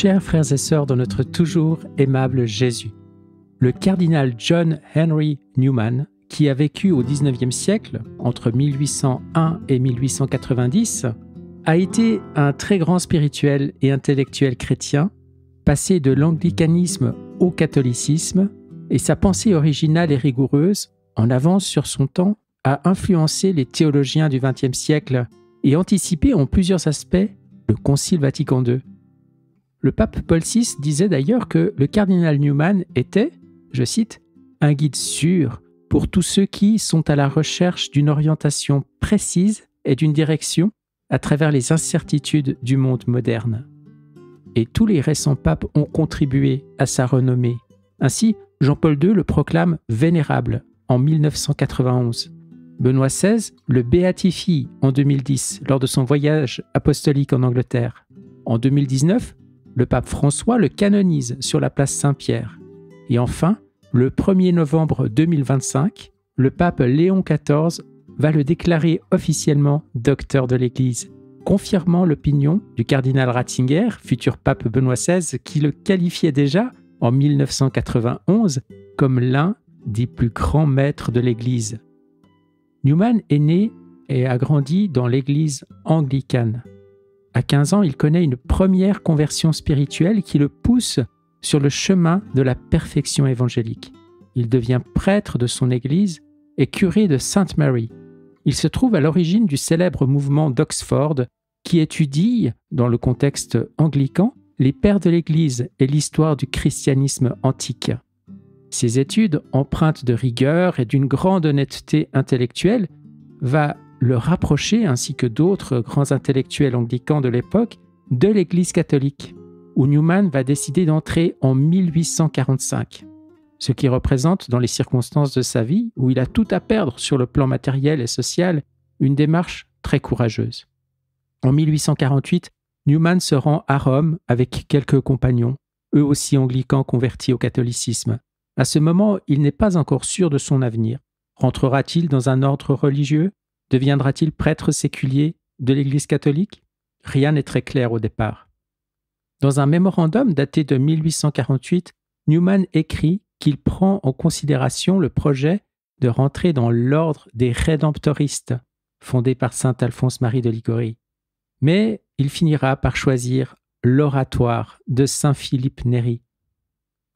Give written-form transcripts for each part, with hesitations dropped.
Chers frères et sœurs de notre toujours aimable Jésus, le cardinal John Henry Newman, qui a vécu au XIXe siècle, entre 1801 et 1890, a été un très grand spirituel et intellectuel chrétien, passé de l'anglicanisme au catholicisme, et sa pensée originale et rigoureuse, en avance sur son temps, a influencé les théologiens du XXe siècle et anticipé en plusieurs aspects le Concile Vatican II. Le pape Paul VI disait d'ailleurs que le cardinal Newman était, je cite, « un guide sûr pour tous ceux qui sont à la recherche d'une orientation précise et d'une direction à travers les incertitudes du monde moderne. » Et tous les récents papes ont contribué à sa renommée. Ainsi, Jean-Paul II le proclame vénérable en 1991. Benoît XVI le béatifie en 2010 lors de son voyage apostolique en Angleterre. En 2019, le pape François le canonise sur la place Saint-Pierre. Et enfin, le 1er novembre 2025, le pape Léon XIV va le déclarer officiellement docteur de l'Église, confirmant l'opinion du cardinal Ratzinger, futur pape Benoît XVI, qui le qualifiait déjà en 1991 comme l'un des plus grands maîtres de l'Église. Newman est né et a grandi dans l'Église anglicane. À 15 ans, il connaît une première conversion spirituelle qui le pousse sur le chemin de la perfection évangélique. Il devient prêtre de son Église et curé de Sainte Mary. Il se trouve à l'origine du célèbre mouvement d'Oxford qui étudie, dans le contexte anglican, les pères de l'Église et l'histoire du christianisme antique. Ces études, empreintes de rigueur et d'une grande honnêteté intellectuelle, va le rapprocher, ainsi que d'autres grands intellectuels anglicans de l'époque, de l'Église catholique, où Newman va décider d'entrer en 1845, ce qui représente, dans les circonstances de sa vie, où il a tout à perdre sur le plan matériel et social, une démarche très courageuse. En 1848, Newman se rend à Rome avec quelques compagnons, eux aussi anglicans convertis au catholicisme. À ce moment, il n'est pas encore sûr de son avenir. Rentrera-t-il dans un ordre religieux ? Deviendra-t-il prêtre séculier de l'Église catholique ? Rien n'est très clair au départ. Dans un mémorandum daté de 1848, Newman écrit qu'il prend en considération le projet de rentrer dans l'ordre des Rédemptoristes, fondé par saint Alphonse-Marie de Ligorie. Mais il finira par choisir l'oratoire de saint Philippe Néri.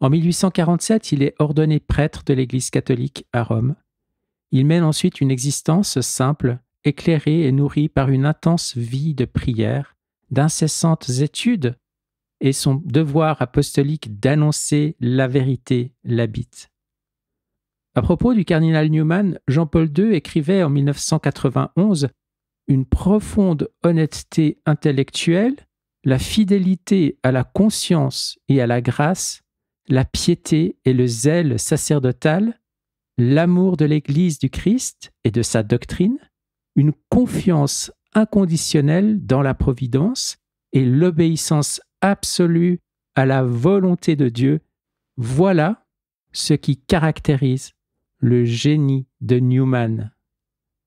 En 1847, il est ordonné prêtre de l'Église catholique à Rome. Il mène ensuite une existence simple, éclairée et nourrie par une intense vie de prière, d'incessantes études, et son devoir apostolique d'annoncer la vérité l'habite. À propos du cardinal Newman, Jean-Paul II écrivait en 1991 « Une profonde honnêteté intellectuelle, la fidélité à la conscience et à la grâce, la piété et le zèle sacerdotal, l'amour de l'Église du Christ et de sa doctrine, une confiance inconditionnelle dans la providence et l'obéissance absolue à la volonté de Dieu, voilà ce qui caractérise le génie de Newman. »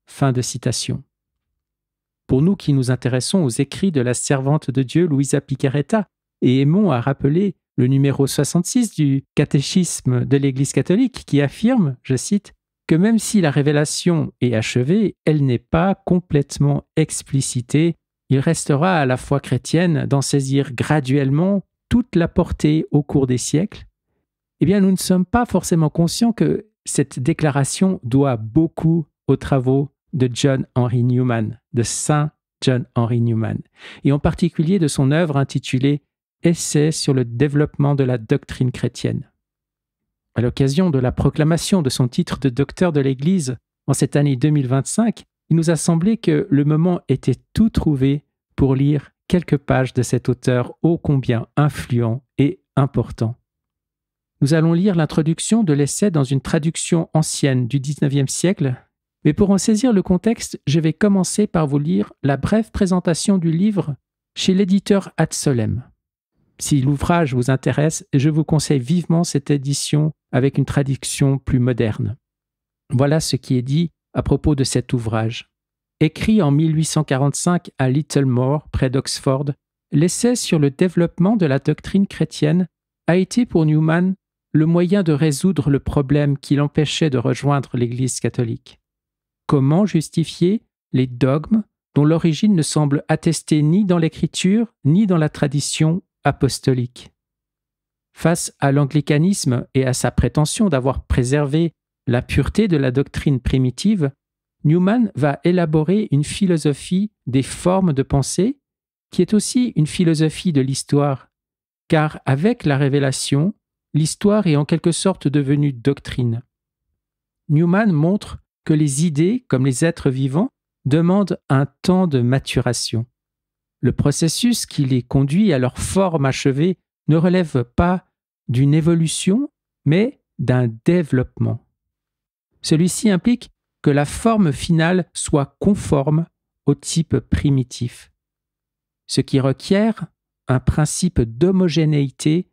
Fin de citation. Pour nous qui nous intéressons aux écrits de la servante de Dieu Luisa Picaretta et aimons à rappeler le numéro 66 du catéchisme de l'Église catholique qui affirme, je cite, que même si la révélation est achevée, elle n'est pas complètement explicitée. Il restera à la foi chrétienne d'en saisir graduellement toute la portée au cours des siècles. Eh bien, nous ne sommes pas forcément conscients que cette déclaration doit beaucoup aux travaux de John Henry Newman, de Saint John Henry Newman, et en particulier de son œuvre intitulée Essai sur le développement de la doctrine chrétienne. À l'occasion de la proclamation de son titre de docteur de l'Église en cette année 2025, il nous a semblé que le moment était tout trouvé pour lire quelques pages de cet auteur ô combien influent et important. Nous allons lire l'introduction de l'essai dans une traduction ancienne du XIXe siècle, mais pour en saisir le contexte, je vais commencer par vous lire la brève présentation du livre chez l'éditeur Ad Solem. Si l'ouvrage vous intéresse, je vous conseille vivement cette édition avec une traduction plus moderne. Voilà ce qui est dit à propos de cet ouvrage. Écrit en 1845 à Littlemore, près d'Oxford, l'essai sur le développement de la doctrine chrétienne a été pour Newman le moyen de résoudre le problème qui l'empêchait de rejoindre l'Église catholique. Comment justifier les dogmes dont l'origine ne semble attestée ni dans l'Écriture ni dans la tradition apostolique? Face à l'anglicanisme et à sa prétention d'avoir préservé la pureté de la doctrine primitive, Newman va élaborer une philosophie des formes de pensée qui est aussi une philosophie de l'histoire, car avec la révélation, l'histoire est en quelque sorte devenue doctrine. Newman montre que les idées, comme les êtres vivants, demandent un temps de maturation. Le processus qui les conduit à leur forme achevée ne relève pas d'une évolution, mais d'un développement. Celui-ci implique que la forme finale soit conforme au type primitif, ce qui requiert un principe d'homogénéité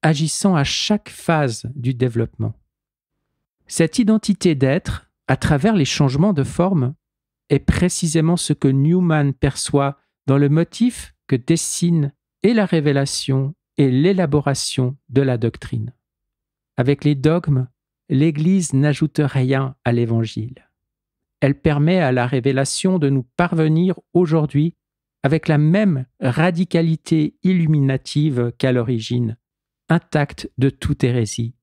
agissant à chaque phase du développement. Cette identité d'être, à travers les changements de forme, est précisément ce que Newman perçoit dans le motif que dessinent et la révélation et l'élaboration de la doctrine. Avec les dogmes, l'Église n'ajoute rien à l'Évangile. Elle permet à la révélation de nous parvenir aujourd'hui avec la même radicalité illuminative qu'à l'origine, intacte de toute hérésie.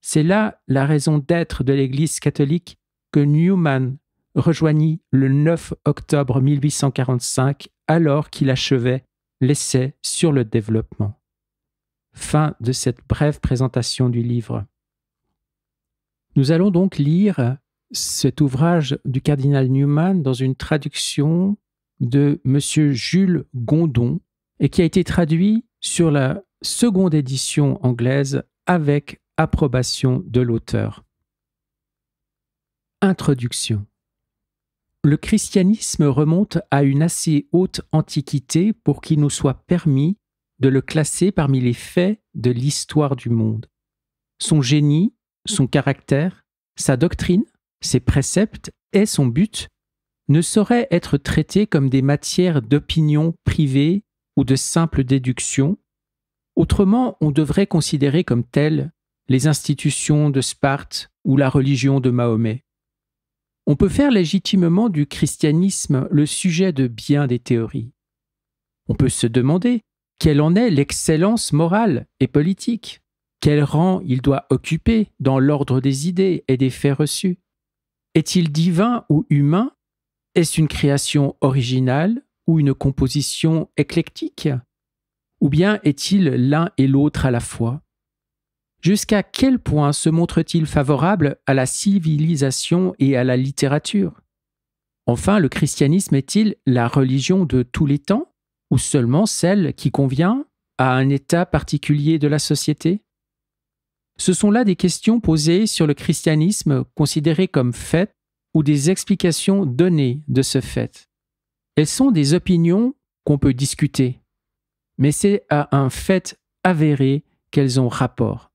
C'est là la raison d'être de l'Église catholique que Newman rejoignit le 9 octobre 1845 alors qu'il achevait l'essai sur le développement. Fin de cette brève présentation du livre. Nous allons donc lire cet ouvrage du cardinal Newman dans une traduction de M. Jules Gondon et qui a été traduit sur la seconde édition anglaise avec approbation de l'auteur. Introduction. Le christianisme remonte à une assez haute antiquité pour qu'il nous soit permis de le classer parmi les faits de l'histoire du monde. Son génie, son caractère, sa doctrine, ses préceptes et son but ne sauraient être traités comme des matières d'opinion privée ou de simple déduction. Autrement, on devrait considérer comme telles les institutions de Sparte ou la religion de Mahomet. On peut faire légitimement du christianisme le sujet de bien des théories. On peut se demander quelle en est l'excellence morale et politique, quel rang il doit occuper dans l'ordre des idées et des faits reçus. Est-il divin ou humain? Est-ce une création originale ou une composition éclectique? Ou bien est-il l'un et l'autre à la fois? Jusqu'à quel point se montre-t-il favorable à la civilisation et à la littérature? Enfin, le christianisme est-il la religion de tous les temps ou seulement celle qui convient à un état particulier de la société? Ce sont là des questions posées sur le christianisme considéré comme fait ou des explications données de ce fait. Elles sont des opinions qu'on peut discuter, mais c'est à un fait avéré qu'elles ont rapport.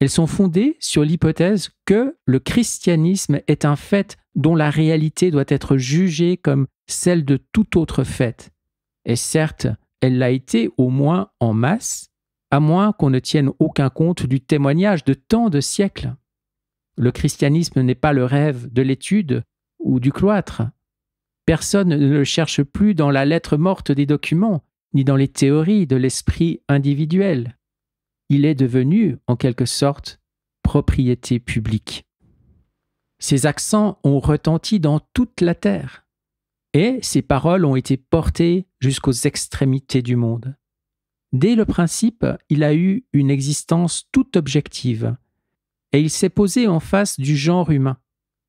Elles sont fondées sur l'hypothèse que le christianisme est un fait dont la réalité doit être jugée comme celle de tout autre fait. Et certes, elle l'a été au moins en masse, à moins qu'on ne tienne aucun compte du témoignage de tant de siècles. Le christianisme n'est pas le rêve de l'étude ou du cloître. Personne ne le cherche plus dans la lettre morte des documents, ni dans les théories de l'esprit individuel. Il est devenu, en quelque sorte, propriété publique. Ses accents ont retenti dans toute la terre, et ses paroles ont été portées jusqu'aux extrémités du monde. Dès le principe, il a eu une existence toute objective, et il s'est posé en face du genre humain.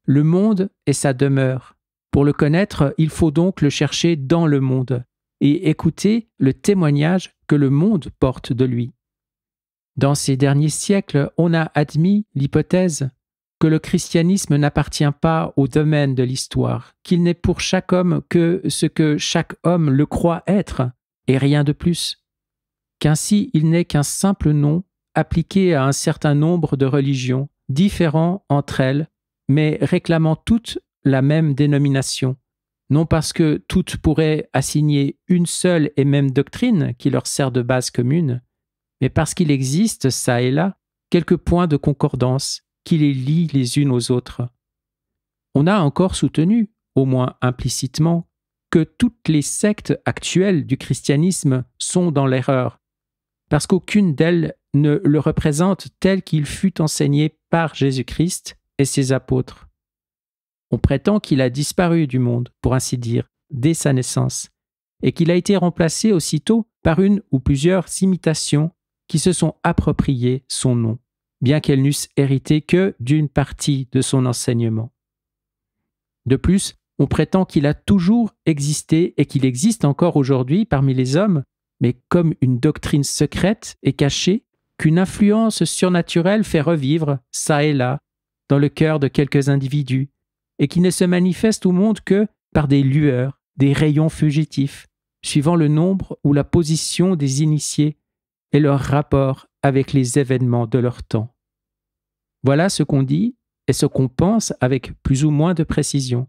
Le monde est sa demeure. Pour le connaître, il faut donc le chercher dans le monde, et écouter le témoignage que le monde porte de lui. Dans ces derniers siècles, on a admis l'hypothèse que le christianisme n'appartient pas au domaine de l'histoire, qu'il n'est pour chaque homme que ce que chaque homme le croit être, et rien de plus, qu'ainsi il n'est qu'un simple nom appliqué à un certain nombre de religions, différents entre elles, mais réclamant toutes la même dénomination, non parce que toutes pourraient assigner une seule et même doctrine qui leur sert de base commune, mais parce qu'il existe, çà et là, quelques points de concordance qui les lient les unes aux autres. On a encore soutenu, au moins implicitement, que toutes les sectes actuelles du christianisme sont dans l'erreur, parce qu'aucune d'elles ne le représente tel qu'il fut enseigné par Jésus-Christ et ses apôtres. On prétend qu'il a disparu du monde, pour ainsi dire, dès sa naissance, et qu'il a été remplacé aussitôt par une ou plusieurs imitations qui se sont appropriées son nom, bien qu'elles n'eussent hérité que d'une partie de son enseignement. De plus, on prétend qu'il a toujours existé et qu'il existe encore aujourd'hui parmi les hommes, mais comme une doctrine secrète et cachée qu'une influence surnaturelle fait revivre, çà et là, dans le cœur de quelques individus, et qui ne se manifeste au monde que par des lueurs, des rayons fugitifs, suivant le nombre ou la position des initiés et leur rapport avec les événements de leur temps. Voilà ce qu'on dit et ce qu'on pense avec plus ou moins de précision.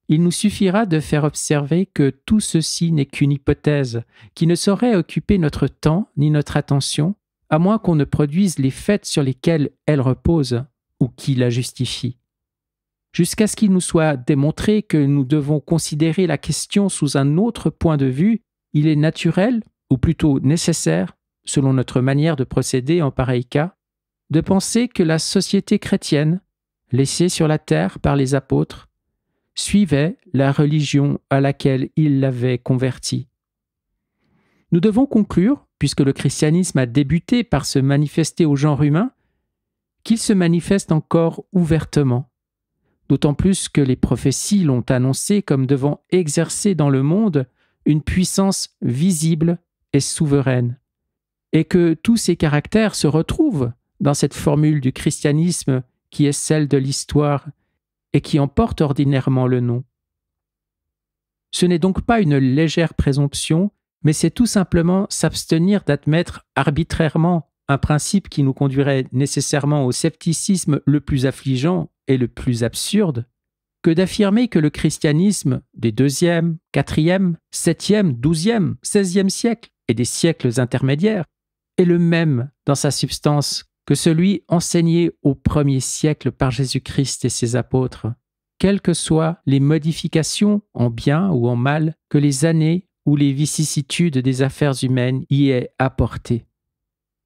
Il nous suffira de faire observer que tout ceci n'est qu'une hypothèse qui ne saurait occuper notre temps ni notre attention, à moins qu'on ne produise les faits sur lesquels elle repose ou qui la justifient. Jusqu'à ce qu'il nous soit démontré que nous devons considérer la question sous un autre point de vue, il est naturel, ou plutôt nécessaire, selon notre manière de procéder en pareil cas, de penser que la société chrétienne, laissée sur la terre par les apôtres, suivait la religion à laquelle ils l'avaient convertie. Nous devons conclure, puisque le christianisme a débuté par se manifester au genre humain, qu'il se manifeste encore ouvertement, d'autant plus que les prophéties l'ont annoncé comme devant exercer dans le monde une puissance visible et souveraine, et que tous ces caractères se retrouvent dans cette formule du christianisme qui est celle de l'histoire et qui en porte ordinairement le nom. Ce n'est donc pas une légère présomption, mais c'est tout simplement s'abstenir d'admettre arbitrairement un principe qui nous conduirait nécessairement au scepticisme le plus affligeant et le plus absurde, que d'affirmer que le christianisme des 2e, 4e, 7e, 12e, 16e siècles et des siècles intermédiaires est le même dans sa substance que celui enseigné au 1er siècle par Jésus-Christ et ses apôtres, quelles que soient les modifications en bien ou en mal que les années ou les vicissitudes des affaires humaines y aient apportées.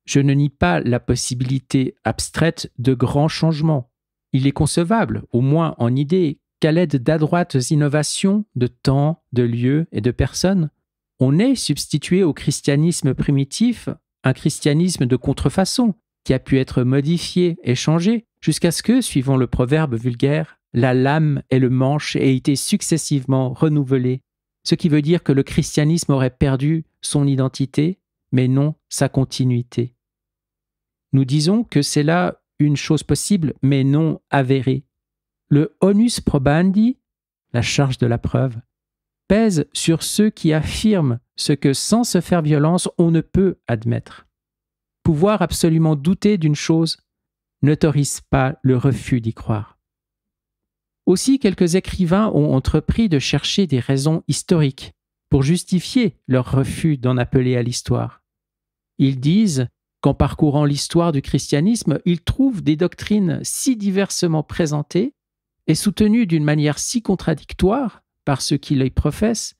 Je ne nie pas la possibilité abstraite de grands changements. Il est concevable, au moins en idée, qu'à l'aide d'adroites innovations de temps, de lieu et de personnes, on ait substitué au christianisme primitif un christianisme de contrefaçon qui a pu être modifié et changé jusqu'à ce que, suivant le proverbe vulgaire, la lame et le manche aient été successivement renouvelés, ce qui veut dire que le christianisme aurait perdu son identité, mais non sa continuité. Nous disons que c'est là une chose possible, mais non avérée. Le onus probandi, la charge de la preuve, pèse sur ceux qui affirment ce que, sans se faire violence, on ne peut admettre. Pouvoir absolument douter d'une chose n'autorise pas le refus d'y croire. Aussi, quelques écrivains ont entrepris de chercher des raisons historiques pour justifier leur refus d'en appeler à l'histoire. Ils disent qu'en parcourant l'histoire du christianisme, ils trouvent des doctrines si diversement présentées et soutenues d'une manière si contradictoire par ceux qui les professent,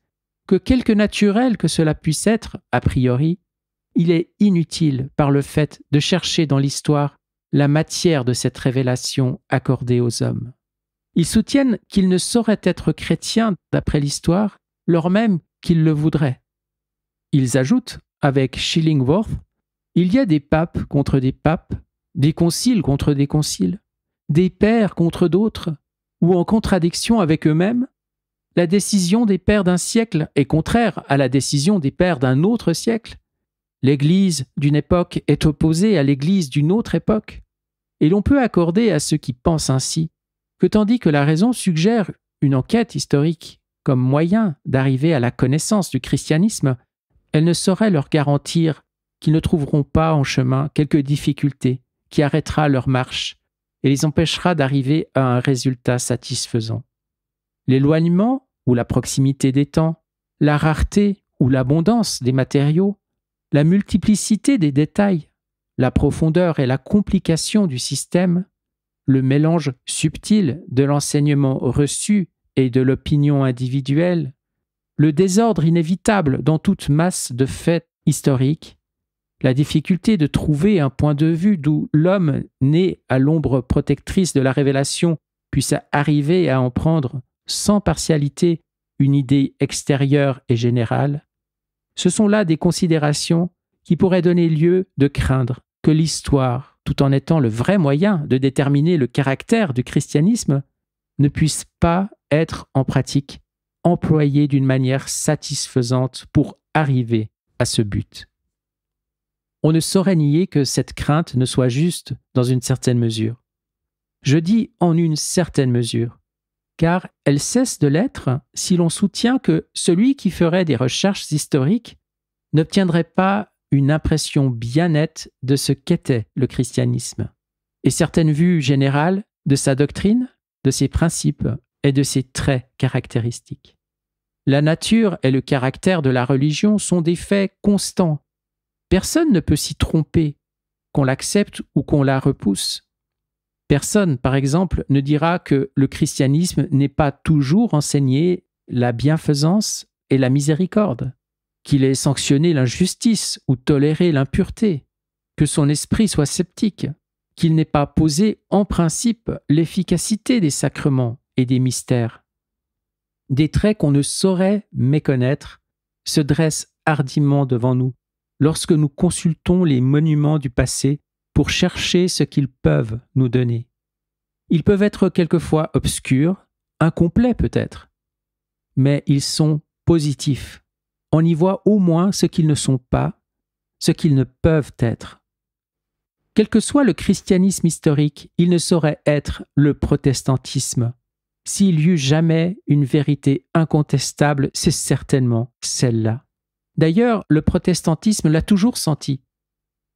que quelque naturel que cela puisse être, a priori, il est inutile par le fait de chercher dans l'histoire la matière de cette révélation accordée aux hommes. Ils soutiennent qu'ils ne sauraient être chrétiens d'après l'histoire, lors même qu'ils le voudraient. Ils ajoutent, avec Schillingworth, il y a des papes contre des papes, des conciles contre des conciles, des pères contre d'autres, ou en contradiction avec eux-mêmes. La décision des pères d'un siècle est contraire à la décision des pères d'un autre siècle. L'Église d'une époque est opposée à l'Église d'une autre époque. Et l'on peut accorder à ceux qui pensent ainsi que tandis que la raison suggère une enquête historique comme moyen d'arriver à la connaissance du christianisme, elle ne saurait leur garantir qu'ils ne trouveront pas en chemin quelque difficulté qui arrêtera leur marche et les empêchera d'arriver à un résultat satisfaisant. L'éloignement ou la proximité des temps, la rareté ou l'abondance des matériaux, la multiplicité des détails, la profondeur et la complication du système, le mélange subtil de l'enseignement reçu et de l'opinion individuelle, le désordre inévitable dans toute masse de faits historiques, la difficulté de trouver un point de vue d'où l'homme né à l'ombre protectrice de la révélation puisse arriver à en prendre sans partialité une idée extérieure et générale, ce sont là des considérations qui pourraient donner lieu de craindre que l'histoire, tout en étant le vrai moyen de déterminer le caractère du christianisme, ne puisse pas être en pratique employée d'une manière satisfaisante pour arriver à ce but. On ne saurait nier que cette crainte ne soit juste dans une certaine mesure. Je dis en une certaine mesure, car elle cesse de l'être si l'on soutient que celui qui ferait des recherches historiques n'obtiendrait pas une impression bien nette de ce qu'était le christianisme, et certaines vues générales de sa doctrine, de ses principes et de ses traits caractéristiques. La nature et le caractère de la religion sont des faits constants. Personne ne peut s'y tromper, qu'on l'accepte ou qu'on la repousse. Personne, par exemple, ne dira que le christianisme n'est pas toujours enseigné la bienfaisance et la miséricorde, qu'il ait sanctionné l'injustice ou toléré l'impureté, que son esprit soit sceptique, qu'il n'ait pas posé en principe l'efficacité des sacrements et des mystères. Des traits qu'on ne saurait méconnaître se dressent hardiment devant nous lorsque nous consultons les monuments du passé pour chercher ce qu'ils peuvent nous donner. Ils peuvent être quelquefois obscurs, incomplets peut-être, mais ils sont positifs. On y voit au moins ce qu'ils ne sont pas, ce qu'ils ne peuvent être. Quel que soit le christianisme historique, il ne saurait être le protestantisme. S'il y eut jamais une vérité incontestable, c'est certainement celle-là. D'ailleurs, le protestantisme l'a toujours senti.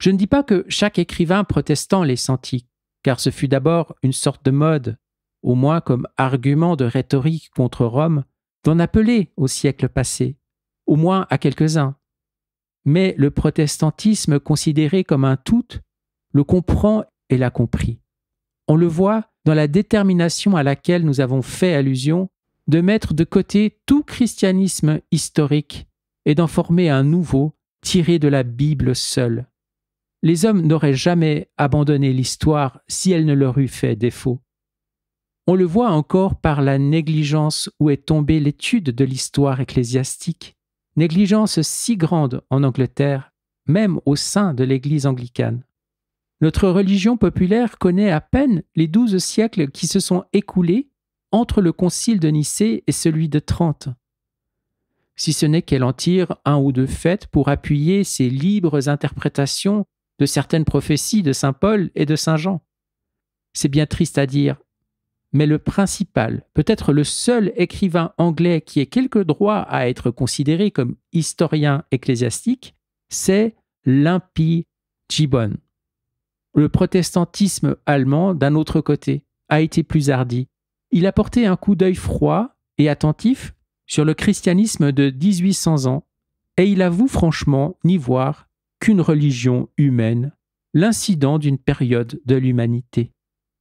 Je ne dis pas que chaque écrivain protestant l'ait senti, car ce fut d'abord une sorte de mode, au moins comme argument de rhétorique contre Rome, d'en appeler au siècle passé, au moins à quelques-uns. Mais le protestantisme considéré comme un tout, le comprend et l'a compris. On le voit dans la détermination à laquelle nous avons fait allusion de mettre de côté tout christianisme historique et d'en former un nouveau tiré de la Bible seule. Les hommes n'auraient jamais abandonné l'histoire si elle ne leur eût fait défaut. On le voit encore par la négligence où est tombée l'étude de l'histoire ecclésiastique, négligence si grande en Angleterre, même au sein de l'Église anglicane. Notre religion populaire connaît à peine les 12 siècles qui se sont écoulés entre le concile de Nicée et celui de Trente. Si ce n'est qu'elle en tire un ou deux faits pour appuyer ses libres interprétations de certaines prophéties de saint Paul et de saint Jean. C'est bien triste à dire, mais le principal, peut-être le seul écrivain anglais qui ait quelque droit à être considéré comme historien ecclésiastique, c'est l'Impie Gibbon. Le protestantisme allemand, d'un autre côté, a été plus hardi. Il a porté un coup d'œil froid et attentif sur le christianisme de 1800 ans, et il avoue franchement n'y voir qu'une religion humaine, l'incident d'une période de l'humanité.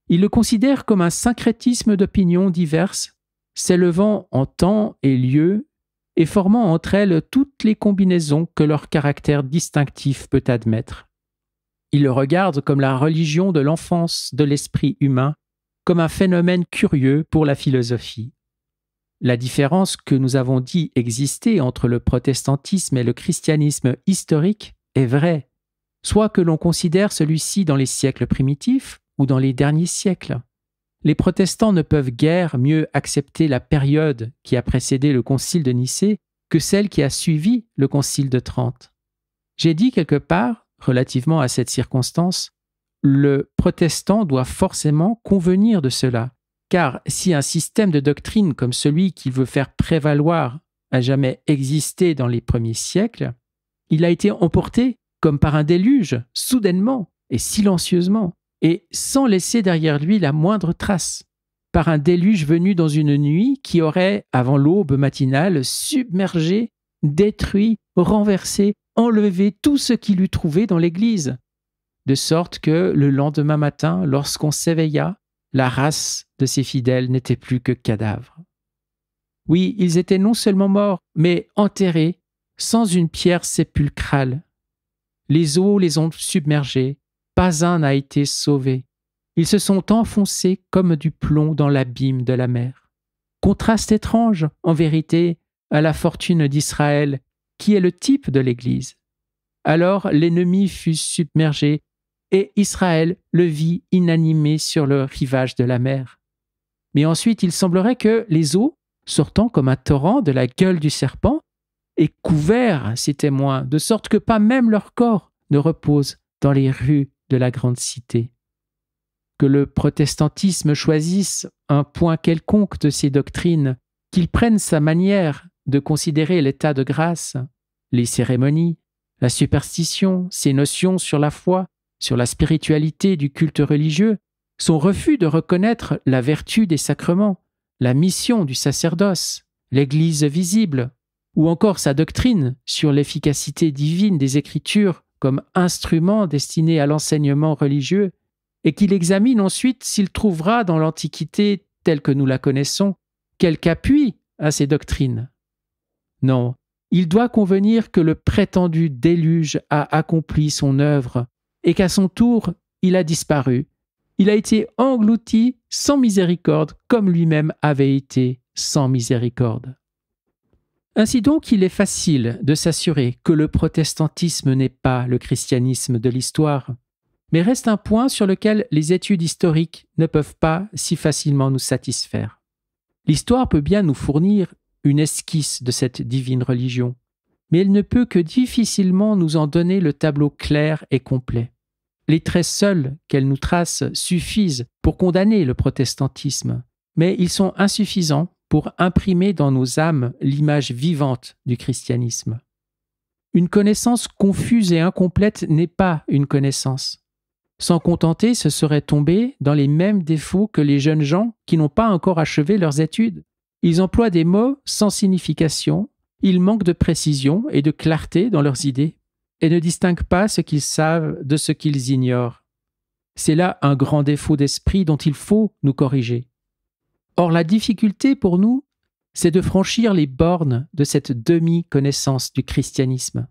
Il le considère comme un syncrétisme d'opinions diverses, s'élevant en temps et lieu et formant entre elles toutes les combinaisons que leur caractère distinctif peut admettre. Il le regarde comme la religion de l'enfance de l'esprit humain, comme un phénomène curieux pour la philosophie. La différence que nous avons dit exister entre le protestantisme et le christianisme historique est vraie, soit que l'on considère celui-ci dans les siècles primitifs ou dans les derniers siècles. Les protestants ne peuvent guère mieux accepter la période qui a précédé le concile de Nicée que celle qui a suivi le concile de Trente. J'ai dit quelque part, relativement à cette circonstance, le protestant doit forcément convenir de cela, car si un système de doctrine comme celui qu'il veut faire prévaloir a jamais existé dans les premiers siècles, il a été emporté comme par un déluge, soudainement et silencieusement, et sans laisser derrière lui la moindre trace. par un déluge venu dans une nuit qui aurait, avant l'aube matinale, submergé, détruit, renversé, enlevé tout ce qu'il eût trouvé dans l'église, de sorte que le lendemain matin, lorsqu'on s'éveilla, la race de ses fidèles n'était plus que cadavres. Oui, ils étaient non seulement morts, mais enterrés, sans une pierre sépulcrale. Les eaux les ont submergés, pas un n'a été sauvé. Ils se sont enfoncés comme du plomb dans l'abîme de la mer. Contraste étrange, en vérité, à la fortune d'Israël, qui est le type de l'Église. Alors l'ennemi fut submergé, et Israël le vit inanimé sur le rivage de la mer. Mais ensuite il semblerait que les eaux, sortant comme un torrent de la gueule du serpent, aient couvert ces témoins, de sorte que pas même leur corps ne repose dans les rues de la grande cité. Que le protestantisme choisisse un point quelconque de ces doctrines, qu'il prenne sa manière de considérer l'état de grâce, les cérémonies, la superstition, ses notions sur la foi, sur la spiritualité du culte religieux, son refus de reconnaître la vertu des sacrements, la mission du sacerdoce, l'Église visible, ou encore sa doctrine sur l'efficacité divine des Écritures comme instrument destiné à l'enseignement religieux, et qu'il examine ensuite s'il trouvera dans l'Antiquité telle que nous la connaissons quelque appui à ces doctrines. Non, il doit convenir que le prétendu déluge a accompli son œuvre et qu'à son tour, il a disparu. Il a été englouti sans miséricorde comme lui-même avait été sans miséricorde. Ainsi donc, il est facile de s'assurer que le protestantisme n'est pas le christianisme de l'histoire. Mais reste un point sur lequel les études historiques ne peuvent pas si facilement nous satisfaire. L'histoire peut bien nous fournir une esquisse de cette divine religion, mais elle ne peut que difficilement nous en donner le tableau clair et complet. Les traits seuls qu'elle nous trace suffisent pour condamner le protestantisme, mais ils sont insuffisants pour imprimer dans nos âmes l'image vivante du christianisme. Une connaissance confuse et incomplète n'est pas une connaissance. S'en contenter, ce serait tomber dans les mêmes défauts que les jeunes gens qui n'ont pas encore achevé leurs études. Ils emploient des mots sans signification, ils manquent de précision et de clarté dans leurs idées, et ne distinguent pas ce qu'ils savent de ce qu'ils ignorent. C'est là un grand défaut d'esprit dont il faut nous corriger. Or, la difficulté pour nous, c'est de franchir les bornes de cette demi-connaissance du christianisme.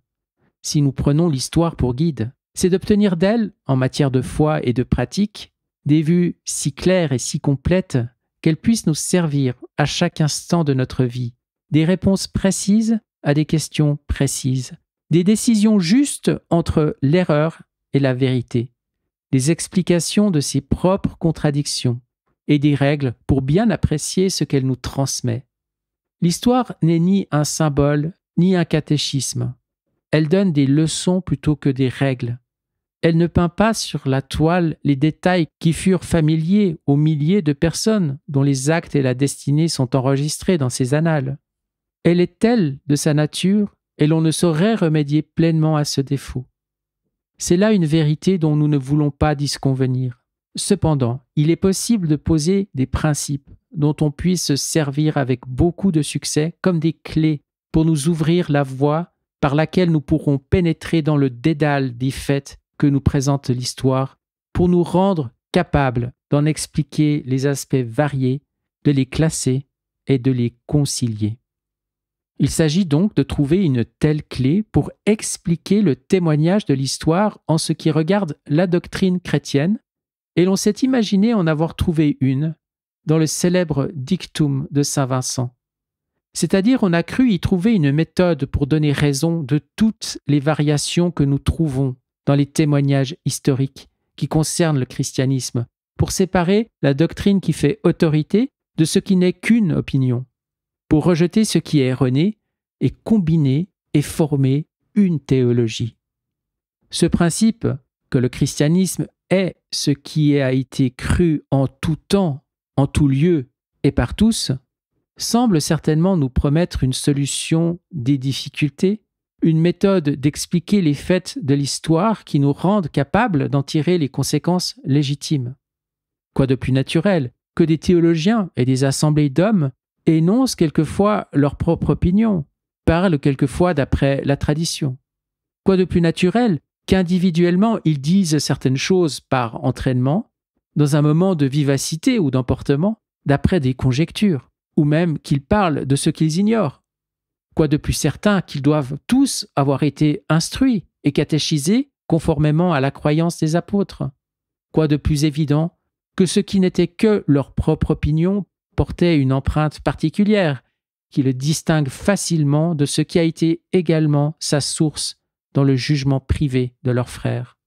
Si nous prenons l'histoire pour guide, c'est d'obtenir d'elle, en matière de foi et de pratique, des vues si claires et si complètes qu'elles puissent nous servir à chaque instant de notre vie, des réponses précises à des questions précises, des décisions justes entre l'erreur et la vérité, des explications de ses propres contradictions et des règles pour bien apprécier ce qu'elle nous transmet. L'histoire n'est ni un symbole, ni un catéchisme. Elle donne des leçons plutôt que des règles. Elle ne peint pas sur la toile les détails qui furent familiers aux milliers de personnes dont les actes et la destinée sont enregistrés dans ses annales. Elle est telle de sa nature et l'on ne saurait remédier pleinement à ce défaut. C'est là une vérité dont nous ne voulons pas disconvenir. Cependant, il est possible de poser des principes dont on puisse se servir avec beaucoup de succès comme des clés pour nous ouvrir la voie par laquelle nous pourrons pénétrer dans le dédale des faits que nous présente l'histoire, pour nous rendre capables d'en expliquer les aspects variés, de les classer et de les concilier. Il s'agit donc de trouver une telle clé pour expliquer le témoignage de l'histoire en ce qui regarde la doctrine chrétienne, et l'on s'est imaginé en avoir trouvé une dans le célèbre dictum de Saint Vincent. C'est-à-dire on a cru y trouver une méthode pour donner raison de toutes les variations que nous trouvons dans les témoignages historiques qui concernent le christianisme, pour séparer la doctrine qui fait autorité de ce qui n'est qu'une opinion, pour rejeter ce qui est erroné et combiner et former une théologie. Ce principe, que le christianisme est ce qui a été cru en tout temps, en tout lieu et par tous, semble certainement nous promettre une solution des difficultés, une méthode d'expliquer les faits de l'histoire qui nous rendent capables d'en tirer les conséquences légitimes. Quoi de plus naturel que des théologiens et des assemblées d'hommes énoncent quelquefois leur propre opinion, parlent quelquefois d'après la tradition. Quoi de plus naturel qu'individuellement ils disent certaines choses par entraînement, dans un moment de vivacité ou d'emportement, d'après des conjectures, ou même qu'ils parlent de ce qu'ils ignorent. Quoi de plus certain qu'ils doivent tous avoir été instruits et catéchisés conformément à la croyance des apôtres. Quoi de plus évident que ce qui n'était que leur propre opinion portait une empreinte particulière qui le distingue facilement de ce qui a été également sa source dans le jugement privé de leurs frères.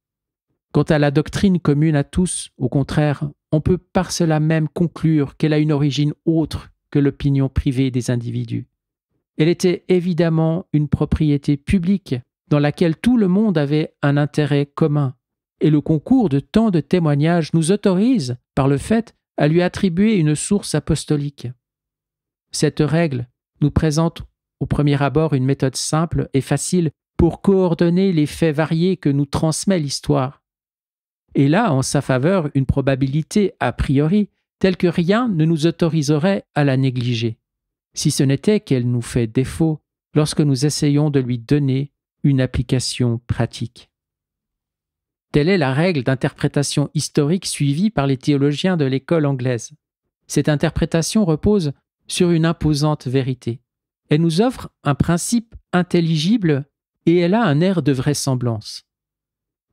Quant à la doctrine commune à tous, au contraire, on peut par cela même conclure qu'elle a une origine autre que l'opinion privée des individus. Elle était évidemment une propriété publique dans laquelle tout le monde avait un intérêt commun, et le concours de tant de témoignages nous autorise, par le fait, à lui attribuer une source apostolique. Cette règle nous présente au premier abord une méthode simple et facile pour coordonner les faits variés que nous transmet l'histoire. Et là, en sa faveur, une probabilité a priori telle que rien ne nous autoriserait à la négliger, si ce n'était qu'elle nous fait défaut lorsque nous essayons de lui donner une application pratique. Telle est la règle d'interprétation historique suivie par les théologiens de l'école anglaise. Cette interprétation repose sur une imposante vérité. Elle nous offre un principe intelligible et elle a un air de vraisemblance.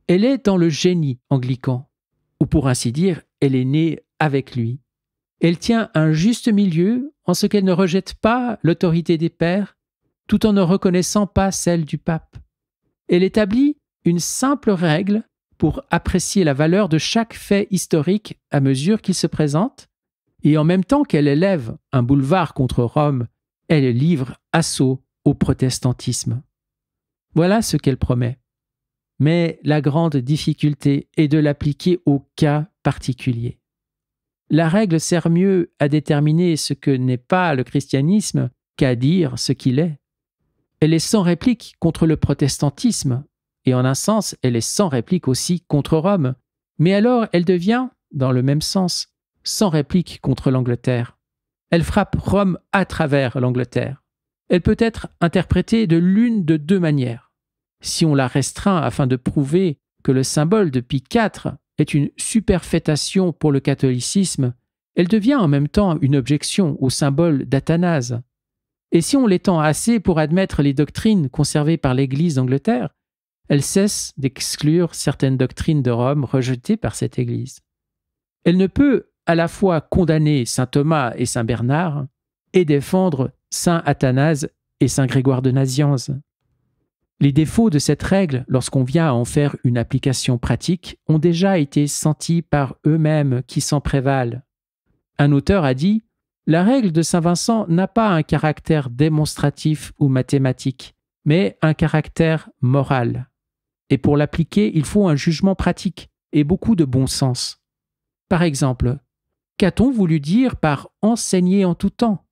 Elle est dans le génie anglican, ou pour ainsi dire, elle est née avec lui. Elle tient un juste milieu en ce qu'elle ne rejette pas l'autorité des pères, tout en ne reconnaissant pas celle du pape. Elle établit une simple règle pour apprécier la valeur de chaque fait historique à mesure qu'il se présente, et en même temps qu'elle élève un boulevard contre Rome, elle livre assaut au protestantisme. Voilà ce qu'elle promet. Mais la grande difficulté est de l'appliquer au cas particulier. La règle sert mieux à déterminer ce que n'est pas le christianisme qu'à dire ce qu'il est. Elle est sans réplique contre le protestantisme, et en un sens, elle est sans réplique aussi contre Rome, mais alors elle devient, dans le même sens, sans réplique contre l'Angleterre. Elle frappe Rome à travers l'Angleterre. Elle peut être interprétée de l'une de deux manières. Si on la restreint afin de prouver que le symbole de Pie IV est une superfétation pour le catholicisme, elle devient en même temps une objection au symbole d'Athanase. Et si on l'étend assez pour admettre les doctrines conservées par l'Église d'Angleterre, elle cesse d'exclure certaines doctrines de Rome rejetées par cette Église. Elle ne peut à la fois condamner saint Thomas et saint Bernard et défendre saint Athanase et saint Grégoire de Nazianze. Les défauts de cette règle, lorsqu'on vient à en faire une application pratique, ont déjà été sentis par eux-mêmes qui s'en prévalent. Un auteur a dit « La règle de saint Vincent n'a pas un caractère démonstratif ou mathématique, mais un caractère moral. Et pour l'appliquer, il faut un jugement pratique et beaucoup de bon sens. Par exemple, qu'a-t-on voulu dire par « enseigner en tout temps » ?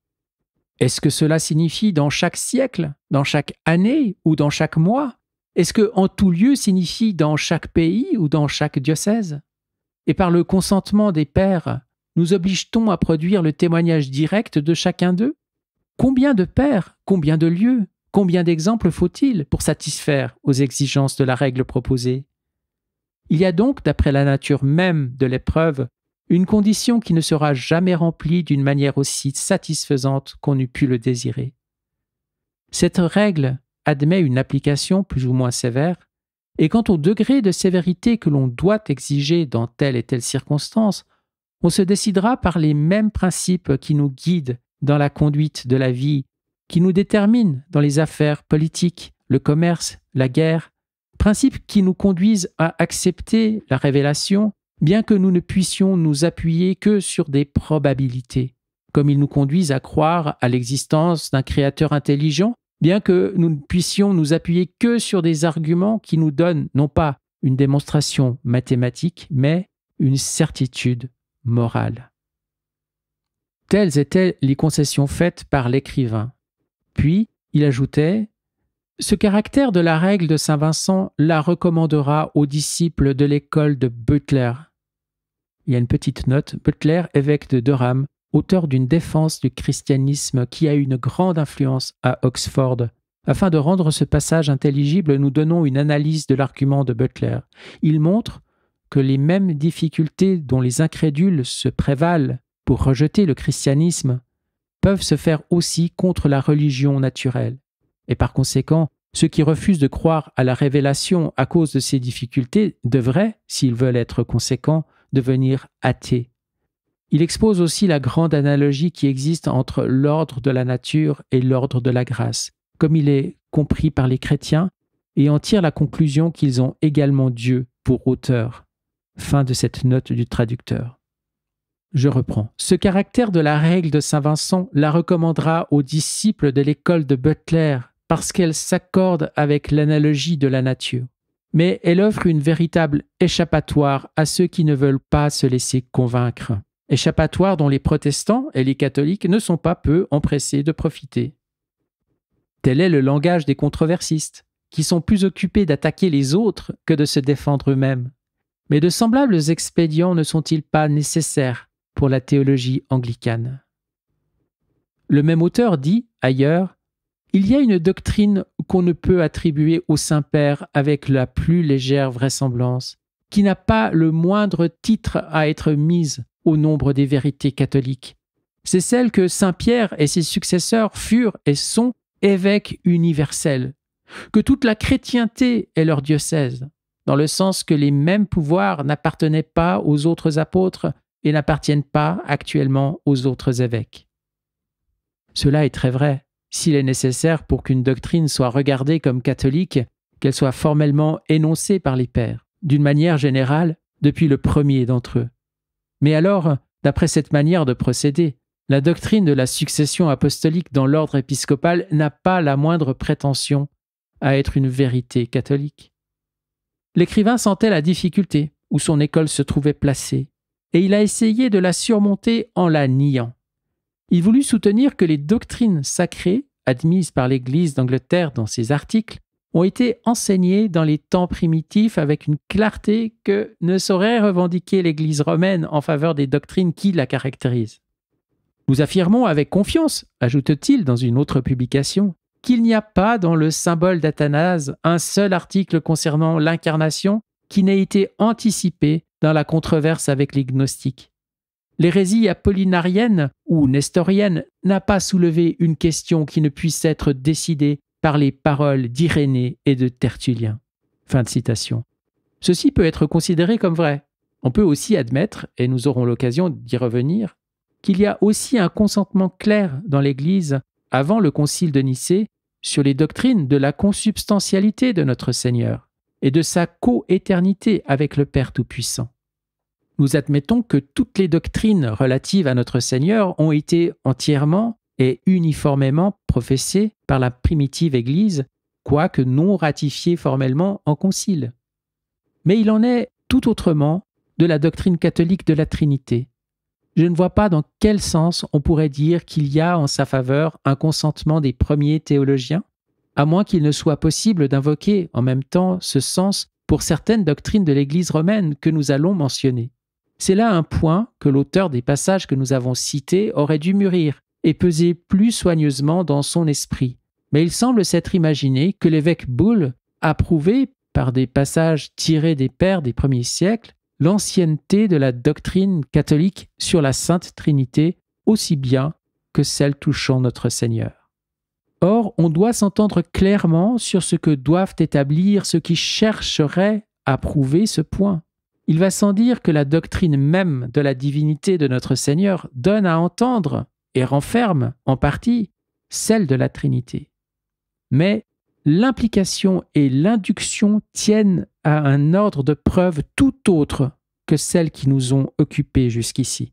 Est-ce que cela signifie dans chaque siècle, dans chaque année ou dans chaque mois ? Est-ce que en tout lieu signifie dans chaque pays ou dans chaque diocèse ? Et par le consentement des pères, nous oblige-t-on à produire le témoignage direct de chacun d'eux ? Combien de pères, combien de lieux, combien d'exemples faut-il pour satisfaire aux exigences de la règle proposée ? Il y a donc, d'après la nature même de l'épreuve, une condition qui ne sera jamais remplie d'une manière aussi satisfaisante qu'on eût pu le désirer. Cette règle admet une application plus ou moins sévère, et quant au degré de sévérité que l'on doit exiger dans telle et telle circonstance, on se décidera par les mêmes principes qui nous guident dans la conduite de la vie, qui nous déterminent dans les affaires politiques, le commerce, la guerre, principes qui nous conduisent à accepter la révélation, bien que nous ne puissions nous appuyer que sur des probabilités, comme ils nous conduisent à croire à l'existence d'un créateur intelligent, bien que nous ne puissions nous appuyer que sur des arguments qui nous donnent non pas une démonstration mathématique, mais une certitude morale. Telles étaient les concessions faites par l'écrivain. Puis, il ajoutait « Ce caractère de la règle de saint Vincent la recommandera aux disciples de l'école de Butler. Il y a une petite note. Butler, évêque de Durham, auteur d'une défense du christianisme qui a eu une grande influence à Oxford. Afin de rendre ce passage intelligible, nous donnons une analyse de l'argument de Butler. Il montre que les mêmes difficultés dont les incrédules se prévalent pour rejeter le christianisme peuvent se faire aussi contre la religion naturelle. Et par conséquent, ceux qui refusent de croire à la révélation à cause de ces difficultés devraient, s'ils veulent être conséquents, devenir athées. Il expose aussi la grande analogie qui existe entre l'ordre de la nature et l'ordre de la grâce, comme il est compris par les chrétiens, et en tire la conclusion qu'ils ont également Dieu pour auteur. Fin de cette note du traducteur. Je reprends. Ce caractère de la règle de Saint Vincent la recommandera aux disciples de l'école de Butler parce qu'elle s'accorde avec l'analogie de la nature. Mais elle offre une véritable échappatoire à ceux qui ne veulent pas se laisser convaincre. Échappatoire dont les protestants et les catholiques ne sont pas peu empressés de profiter. Tel est le langage des controversistes, qui sont plus occupés d'attaquer les autres que de se défendre eux-mêmes. Mais de semblables expédients ne sont-ils pas nécessaires pour la théologie anglicane? Le même auteur dit, ailleurs, « Il y a une doctrine qu'on ne peut attribuer au Saint-Père avec la plus légère vraisemblance, qui n'a pas le moindre titre à être mise au nombre des vérités catholiques. C'est celle que Saint Pierre et ses successeurs furent et sont évêques universels, que toute la chrétienté est leur diocèse, dans le sens que les mêmes pouvoirs n'appartenaient pas aux autres apôtres et n'appartiennent pas actuellement aux autres évêques. » Cela est très vrai. S'il est nécessaire pour qu'une doctrine soit regardée comme catholique, qu'elle soit formellement énoncée par les pères, d'une manière générale, depuis le premier d'entre eux. Mais alors, d'après cette manière de procéder, la doctrine de la succession apostolique dans l'ordre épiscopal n'a pas la moindre prétention à être une vérité catholique. L'écrivain sentait la difficulté où son école se trouvait placée, et il a essayé de la surmonter en la niant. Il voulut soutenir que les doctrines sacrées, admises par l'Église d'Angleterre dans ses articles, ont été enseignées dans les temps primitifs avec une clarté que ne saurait revendiquer l'Église romaine en faveur des doctrines qui la caractérisent. Nous affirmons avec confiance, ajoute-t-il dans une autre publication, qu'il n'y a pas dans le symbole d'Athanase un seul article concernant l'incarnation qui n'ait été anticipé dans la controverse avec les gnostiques. L'hérésie apollinarienne ou nestorienne n'a pas soulevé une question qui ne puisse être décidée par les paroles d'Irénée et de Tertullien. Fin de citation. Ceci peut être considéré comme vrai. On peut aussi admettre, et nous aurons l'occasion d'y revenir, qu'il y a aussi un consentement clair dans l'Église avant le concile de Nicée sur les doctrines de la consubstantialité de notre Seigneur et de sa coéternité avec le Père Tout-Puissant. Nous admettons que toutes les doctrines relatives à notre Seigneur ont été entièrement et uniformément professées par la primitive Église, quoique non ratifiées formellement en concile. Mais il en est tout autrement de la doctrine catholique de la Trinité. Je ne vois pas dans quel sens on pourrait dire qu'il y a en sa faveur un consentement des premiers théologiens, à moins qu'il ne soit possible d'invoquer en même temps ce sens pour certaines doctrines de l'Église romaine que nous allons mentionner. C'est là un point que l'auteur des passages que nous avons cités aurait dû mûrir et peser plus soigneusement dans son esprit. Mais il semble s'être imaginé que l'évêque Bull a prouvé, par des passages tirés des pères des premiers siècles, l'ancienneté de la doctrine catholique sur la Sainte Trinité, aussi bien que celle touchant notre Seigneur. Or, on doit s'entendre clairement sur ce que doivent établir ceux qui chercheraient à prouver ce point. Il va sans dire que la doctrine même de la divinité de notre Seigneur donne à entendre et renferme, en partie, celle de la Trinité. Mais l'implication et l'induction tiennent à un ordre de preuve tout autre que celles qui nous ont occupés jusqu'ici.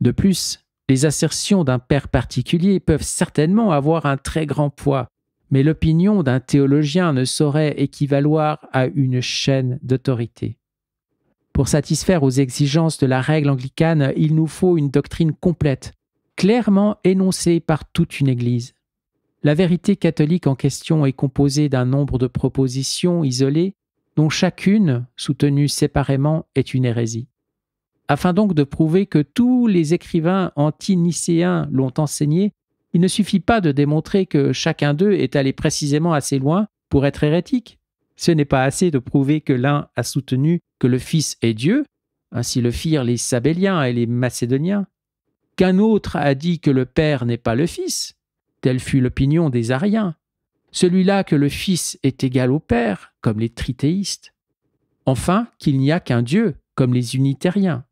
De plus, les assertions d'un père particulier peuvent certainement avoir un très grand poids, mais l'opinion d'un théologien ne saurait équivaloir à une chaîne d'autorité. Pour satisfaire aux exigences de la règle anglicane, il nous faut une doctrine complète, clairement énoncée par toute une Église. La vérité catholique en question est composée d'un nombre de propositions isolées, dont chacune, soutenue séparément, est une hérésie. Afin donc de prouver que tous les écrivains anti-nicéens l'ont enseigné, il ne suffit pas de démontrer que chacun d'eux est allé précisément assez loin pour être hérétique. Ce n'est pas assez de prouver que l'un a soutenu que le Fils est Dieu, ainsi le firent les Sabéliens et les Macédoniens, qu'un autre a dit que le Père n'est pas le Fils, telle fut l'opinion des Ariens, celui-là que le Fils est égal au Père, comme les trithéistes, enfin qu'il n'y a qu'un Dieu, comme les unitariens.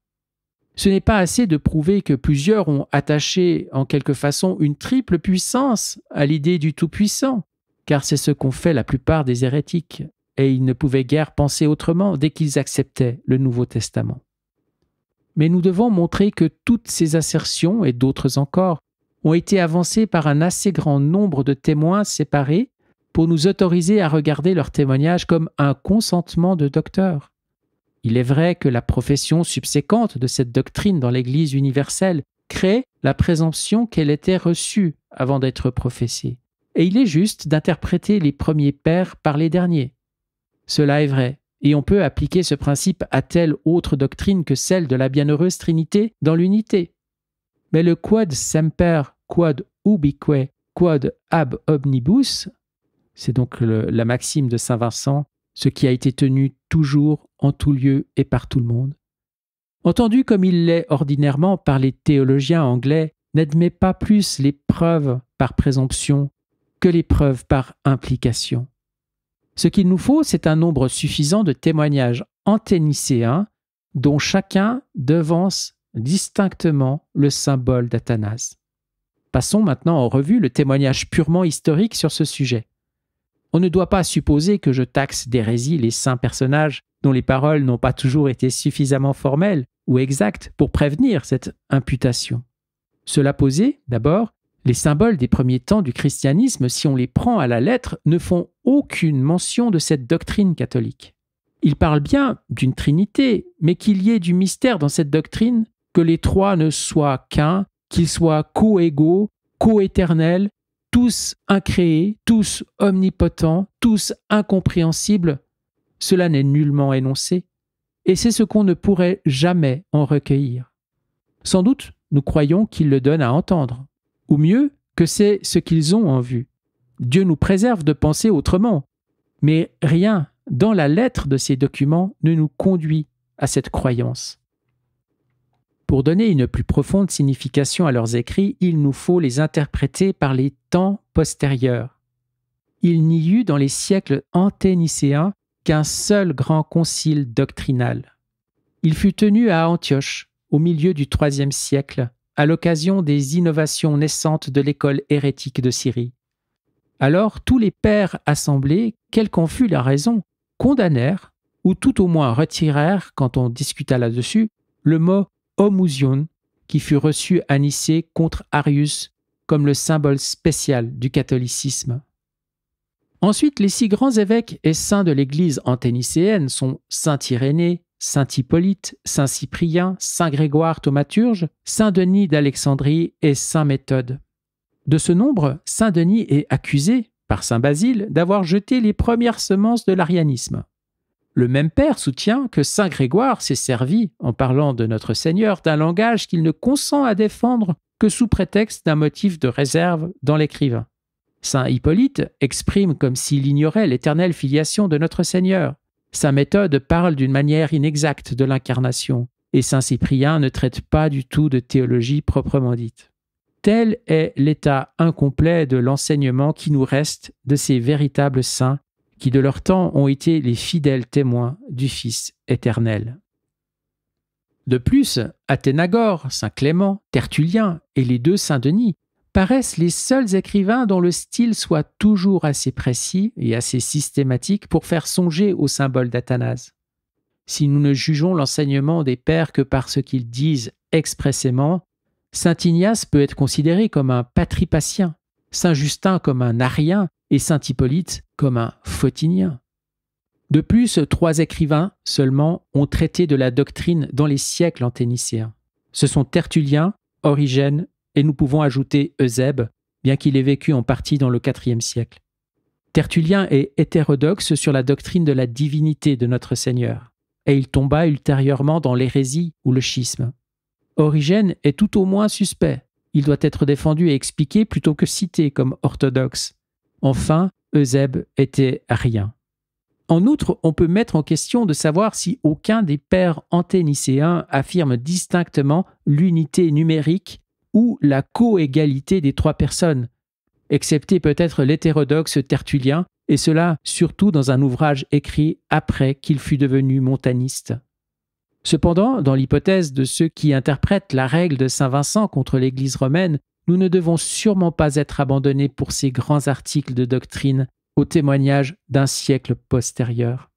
Ce n'est pas assez de prouver que plusieurs ont attaché en quelque façon une triple puissance à l'idée du Tout-Puissant, car c'est ce qu'ont fait la plupart des hérétiques, et ils ne pouvaient guère penser autrement dès qu'ils acceptaient le Nouveau Testament. Mais nous devons montrer que toutes ces assertions, et d'autres encore, ont été avancées par un assez grand nombre de témoins séparés pour nous autoriser à regarder leur témoignage comme un consentement de docteur. Il est vrai que la profession subséquente de cette doctrine dans l'Église universelle crée la présomption qu'elle était reçue avant d'être professée. Et il est juste d'interpréter les premiers pères par les derniers. Cela est vrai, et on peut appliquer ce principe à telle autre doctrine que celle de la bienheureuse Trinité dans l'unité. Mais le quod semper, quod ubique, quod ab omnibus, c'est donc la maxime de saint Vincent, ce qui a été tenu toujours, en tout lieu et par tout le monde, entendu comme il l'est ordinairement par les théologiens anglais, n'admet pas plus les preuves par présomption que les preuves par implication. Ce qu'il nous faut, c'est un nombre suffisant de témoignages anténicéens dont chacun devance distinctement le symbole d'Athanase. Passons maintenant en revue le témoignage purement historique sur ce sujet. On ne doit pas supposer que je taxe d'hérésie les saints personnages dont les paroles n'ont pas toujours été suffisamment formelles ou exactes pour prévenir cette imputation. Cela posé, d'abord, les symboles des premiers temps du christianisme, si on les prend à la lettre, ne font aucune mention de cette doctrine catholique. Ils parlent bien d'une trinité, mais qu'il y ait du mystère dans cette doctrine, que les trois ne soient qu'un, qu'ils soient co-égaux, co-éternels, tous incréés, tous omnipotents, tous incompréhensibles, cela n'est nullement énoncé, et c'est ce qu'on ne pourrait jamais en recueillir. Sans doute, nous croyons qu'ils le donnent à entendre, ou mieux, que c'est ce qu'ils ont en vue. Dieu nous préserve de penser autrement, mais rien dans la lettre de ces documents ne nous conduit à cette croyance. Pour donner une plus profonde signification à leurs écrits, il nous faut les interpréter par les temps postérieurs. Il n'y eut dans les siècles anténicéens qu'un seul grand concile doctrinal. Il fut tenu à Antioche, au milieu du IIIe siècle, à l'occasion des innovations naissantes de l'école hérétique de Syrie. Alors tous les pères assemblés, quelle qu'en fût la raison, condamnèrent, ou tout au moins retirèrent, quand on discuta là-dessus, le mot homusion, qui fut reçu à Nicée contre Arius comme le symbole spécial du catholicisme. Ensuite, les 6 grands évêques et saints de l'Église anténicéenne sont saint Irénée, saint Hippolyte, saint Cyprien, saint Grégoire thaumaturge, saint Denis d'Alexandrie et saint Méthode. De ce nombre, saint Denis est accusé, par saint Basile, d'avoir jeté les premières semences de l'arianisme. Le même père soutient que saint Grégoire s'est servi, en parlant de notre Seigneur, d'un langage qu'il ne consent à défendre que sous prétexte d'un motif de réserve dans l'écrivain. Saint Hippolyte exprime comme s'il ignorait l'éternelle filiation de notre Seigneur. Saint Méthode parle d'une manière inexacte de l'incarnation, et saint Cyprien ne traite pas du tout de théologie proprement dite. Tel est l'état incomplet de l'enseignement qui nous reste de ces véritables saints qui de leur temps ont été les fidèles témoins du Fils éternel. De plus, Athénagore, saint Clément, Tertullien et les 2 saint Denis paraissent les seuls écrivains dont le style soit toujours assez précis et assez systématique pour faire songer au symbole d'Athanase. Si nous ne jugeons l'enseignement des pères que par ce qu'ils disent expressément, saint Ignace peut être considéré comme un patripatien, saint Justin comme un arien et saint Hippolyte comme un photinien. De plus, 3 écrivains seulement ont traité de la doctrine dans les siècles anténicéens. Ce sont Tertullien, Origène et nous pouvons ajouter Eusèbe, bien qu'il ait vécu en partie dans le IVe siècle. Tertullien est hétérodoxe sur la doctrine de la divinité de notre Seigneur. et il tomba ultérieurement dans l'hérésie ou le schisme. Origène est tout au moins suspect. Il doit être défendu et expliqué plutôt que cité comme orthodoxe. Enfin, Eusèbe était rien. En outre, on peut mettre en question de savoir si aucun des pères anténicéens affirme distinctement l'unité numérique ou la co-égalité des trois personnes, excepté peut-être l'hétérodoxe Tertullien, et cela surtout dans un ouvrage écrit après qu'il fut devenu montaniste. Cependant, dans l'hypothèse de ceux qui interprètent la règle de Saint Vincent contre l'Église romaine, nous ne devons sûrement pas être abandonnés pour ces grands articles de doctrine au témoignage d'un siècle postérieur.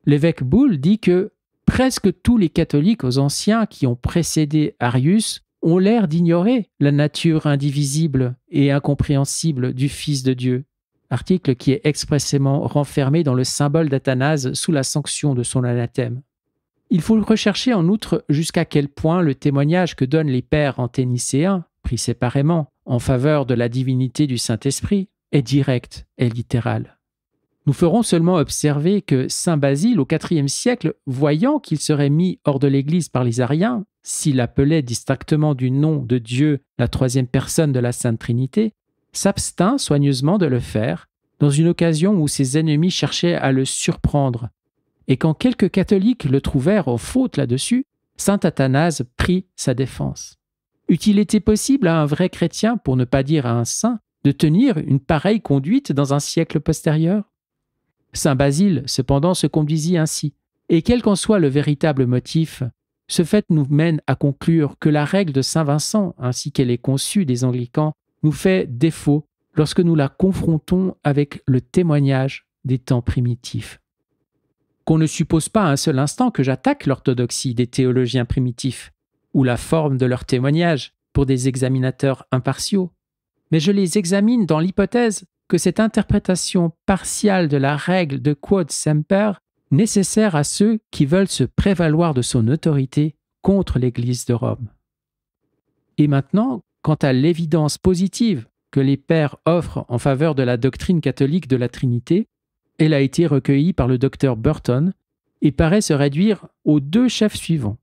L'évêque Boulle dit que presque tous les catholiques aux anciens qui ont précédé Arius ont l'air d'ignorer la nature indivisible et incompréhensible du Fils de Dieu, article qui est expressément renfermé dans le symbole d'Athanase sous la sanction de son anathème. Il faut rechercher en outre jusqu'à quel point le témoignage que donnent les pères anténicéens, pris séparément, en faveur de la divinité du Saint-Esprit, est direct et littéral. Nous ferons seulement observer que saint Basile, au IVe siècle, voyant qu'il serait mis hors de l'Église par les Ariens, s'il appelait distinctement du nom de Dieu la troisième personne de la Sainte Trinité, s'abstint soigneusement de le faire, dans une occasion où ses ennemis cherchaient à le surprendre. Et quand quelques catholiques le trouvèrent en faute là-dessus, saint Athanase prit sa défense. Eût-il été possible à un vrai chrétien, pour ne pas dire à un saint, de tenir une pareille conduite dans un siècle postérieur? Saint Basile, cependant, se conduisit ainsi, et quel qu'en soit le véritable motif, ce fait nous mène à conclure que la règle de Saint Vincent, ainsi qu'elle est conçue des anglicans, nous fait défaut lorsque nous la confrontons avec le témoignage des temps primitifs. Qu'on ne suppose pas un seul instant que j'attaque l'orthodoxie des théologiens primitifs, ou la forme de leur témoignage pour des examinateurs impartiaux, mais je les examine dans l'hypothèse que cette interprétation partiale de la règle de quod semper, nécessaire à ceux qui veulent se prévaloir de son autorité contre l'Église de Rome. Et maintenant, quant à l'évidence positive que les pères offrent en faveur de la doctrine catholique de la Trinité, elle a été recueillie par le docteur Burton et paraît se réduire aux deux chefs suivants.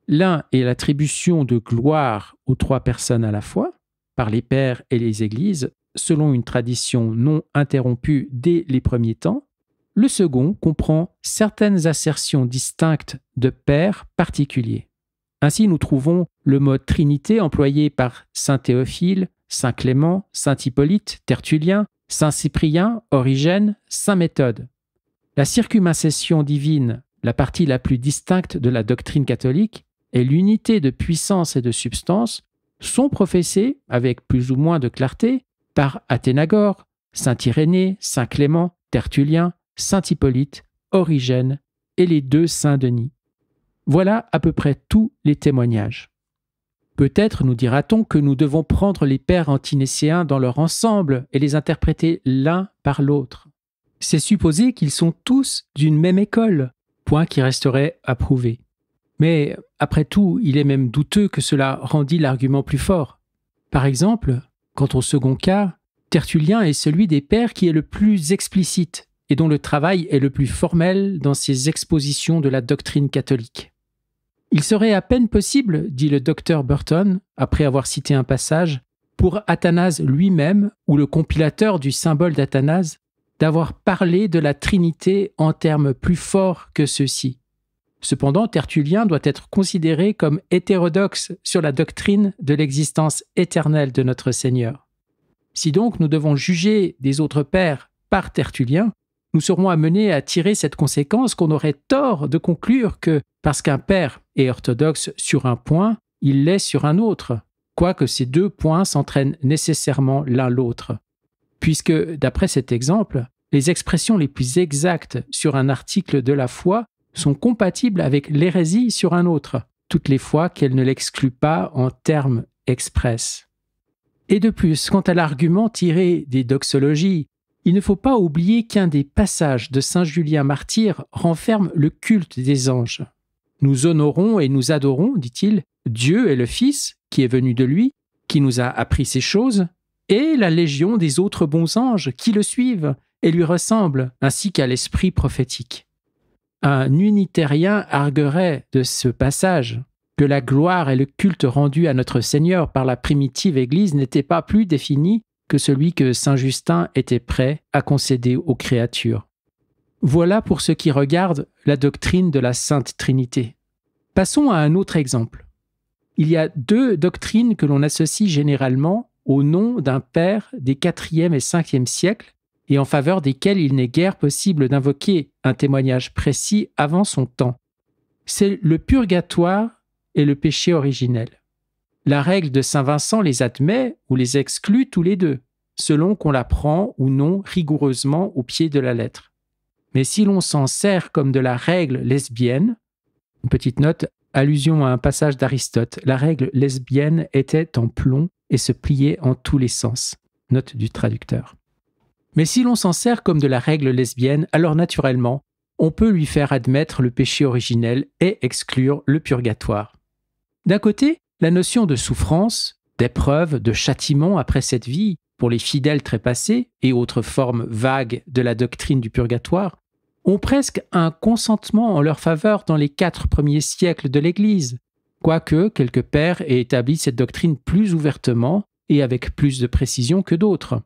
L'un est l'attribution de gloire aux trois personnes à la fois, par les pères et les églises, selon une tradition non interrompue dès les premiers temps. Le second comprend certaines assertions distinctes de pères particuliers. Ainsi, nous trouvons le mot Trinité employé par saint Théophile, saint Clément, saint Hippolyte, Tertullien, saint Cyprien, Origène, saint Méthode. La circumincession divine, la partie la plus distincte de la doctrine catholique, et l'unité de puissance et de substance sont professées, avec plus ou moins de clarté, par Athénagore, saint Irénée, saint Clément, Tertullien, saint Hippolyte, Origène et les deux saints Denis. Voilà à peu près tous les témoignages. Peut-être nous dira-t-on que nous devons prendre les pères antinicéens dans leur ensemble et les interpréter l'un par l'autre. C'est supposer qu'ils sont tous d'une même école, point qui resterait à prouver. Mais après tout, il est même douteux que cela rendît l'argument plus fort. Par exemple, quant au second cas, Tertullien est celui des pères qui est le plus explicite et dont le travail est le plus formel dans ses expositions de la doctrine catholique. Il serait à peine possible, dit le docteur Burton, après avoir cité un passage, pour Athanase lui-même ou le compilateur du symbole d'Athanase, d'avoir parlé de la Trinité en termes plus forts que ceux-ci. Cependant, Tertullien doit être considéré comme hétérodoxe sur la doctrine de l'existence éternelle de notre Seigneur. Si donc nous devons juger des autres pères par Tertullien, nous serons amenés à tirer cette conséquence qu'on aurait tort de conclure que, parce qu'un père est orthodoxe sur un point, il l'est sur un autre, quoique ces deux points s'entraînent nécessairement l'un l'autre. Puisque, d'après cet exemple, les expressions les plus exactes sur un article de la foi sont compatibles avec l'hérésie sur un autre, toutes les fois qu'elles ne l'excluent pas en termes express. Et de plus, quant à l'argument tiré des doxologies, il ne faut pas oublier qu'un des passages de saint Julien martyr renferme le culte des anges. Nous honorons et nous adorons, dit-il, Dieu et le Fils, qui est venu de lui, qui nous a appris ces choses, et la légion des autres bons anges qui le suivent et lui ressemblent, ainsi qu'à l'esprit prophétique. un unitérien arguerait de ce passage que la gloire et le culte rendu à notre Seigneur par la primitive Église n'étaient pas plus définis que celui que saint Justin était prêt à concéder aux créatures. Voilà pour ce qui regarde la doctrine de la Sainte Trinité. Passons à un autre exemple. Il y a deux doctrines que l'on associe généralement au nom d'un père des 4e et 5e siècles et en faveur desquels il n'est guère possible d'invoquer un témoignage précis avant son temps. C'est le purgatoire et le péché originel. La règle de saint Vincent les admet ou les exclut tous les deux, selon qu'on la prend ou non rigoureusement au pied de la lettre. Mais si l'on s'en sert comme de la règle lesbienne, une petite note, allusion à un passage d'Aristote, la règle lesbienne était en plomb et se pliait en tous les sens. Note du traducteur. Mais si l'on s'en sert comme de la règle lesbienne, alors naturellement, on peut lui faire admettre le péché originel et exclure le purgatoire. D'un côté, la notion de souffrance, d'épreuve, de châtiment après cette vie, pour les fidèles trépassés et autres formes vagues de la doctrine du purgatoire, ont presque un consentement en leur faveur dans les 4 premiers siècles de l'Église, quoique quelques pères aient établi cette doctrine plus ouvertement et avec plus de précision que d'autres.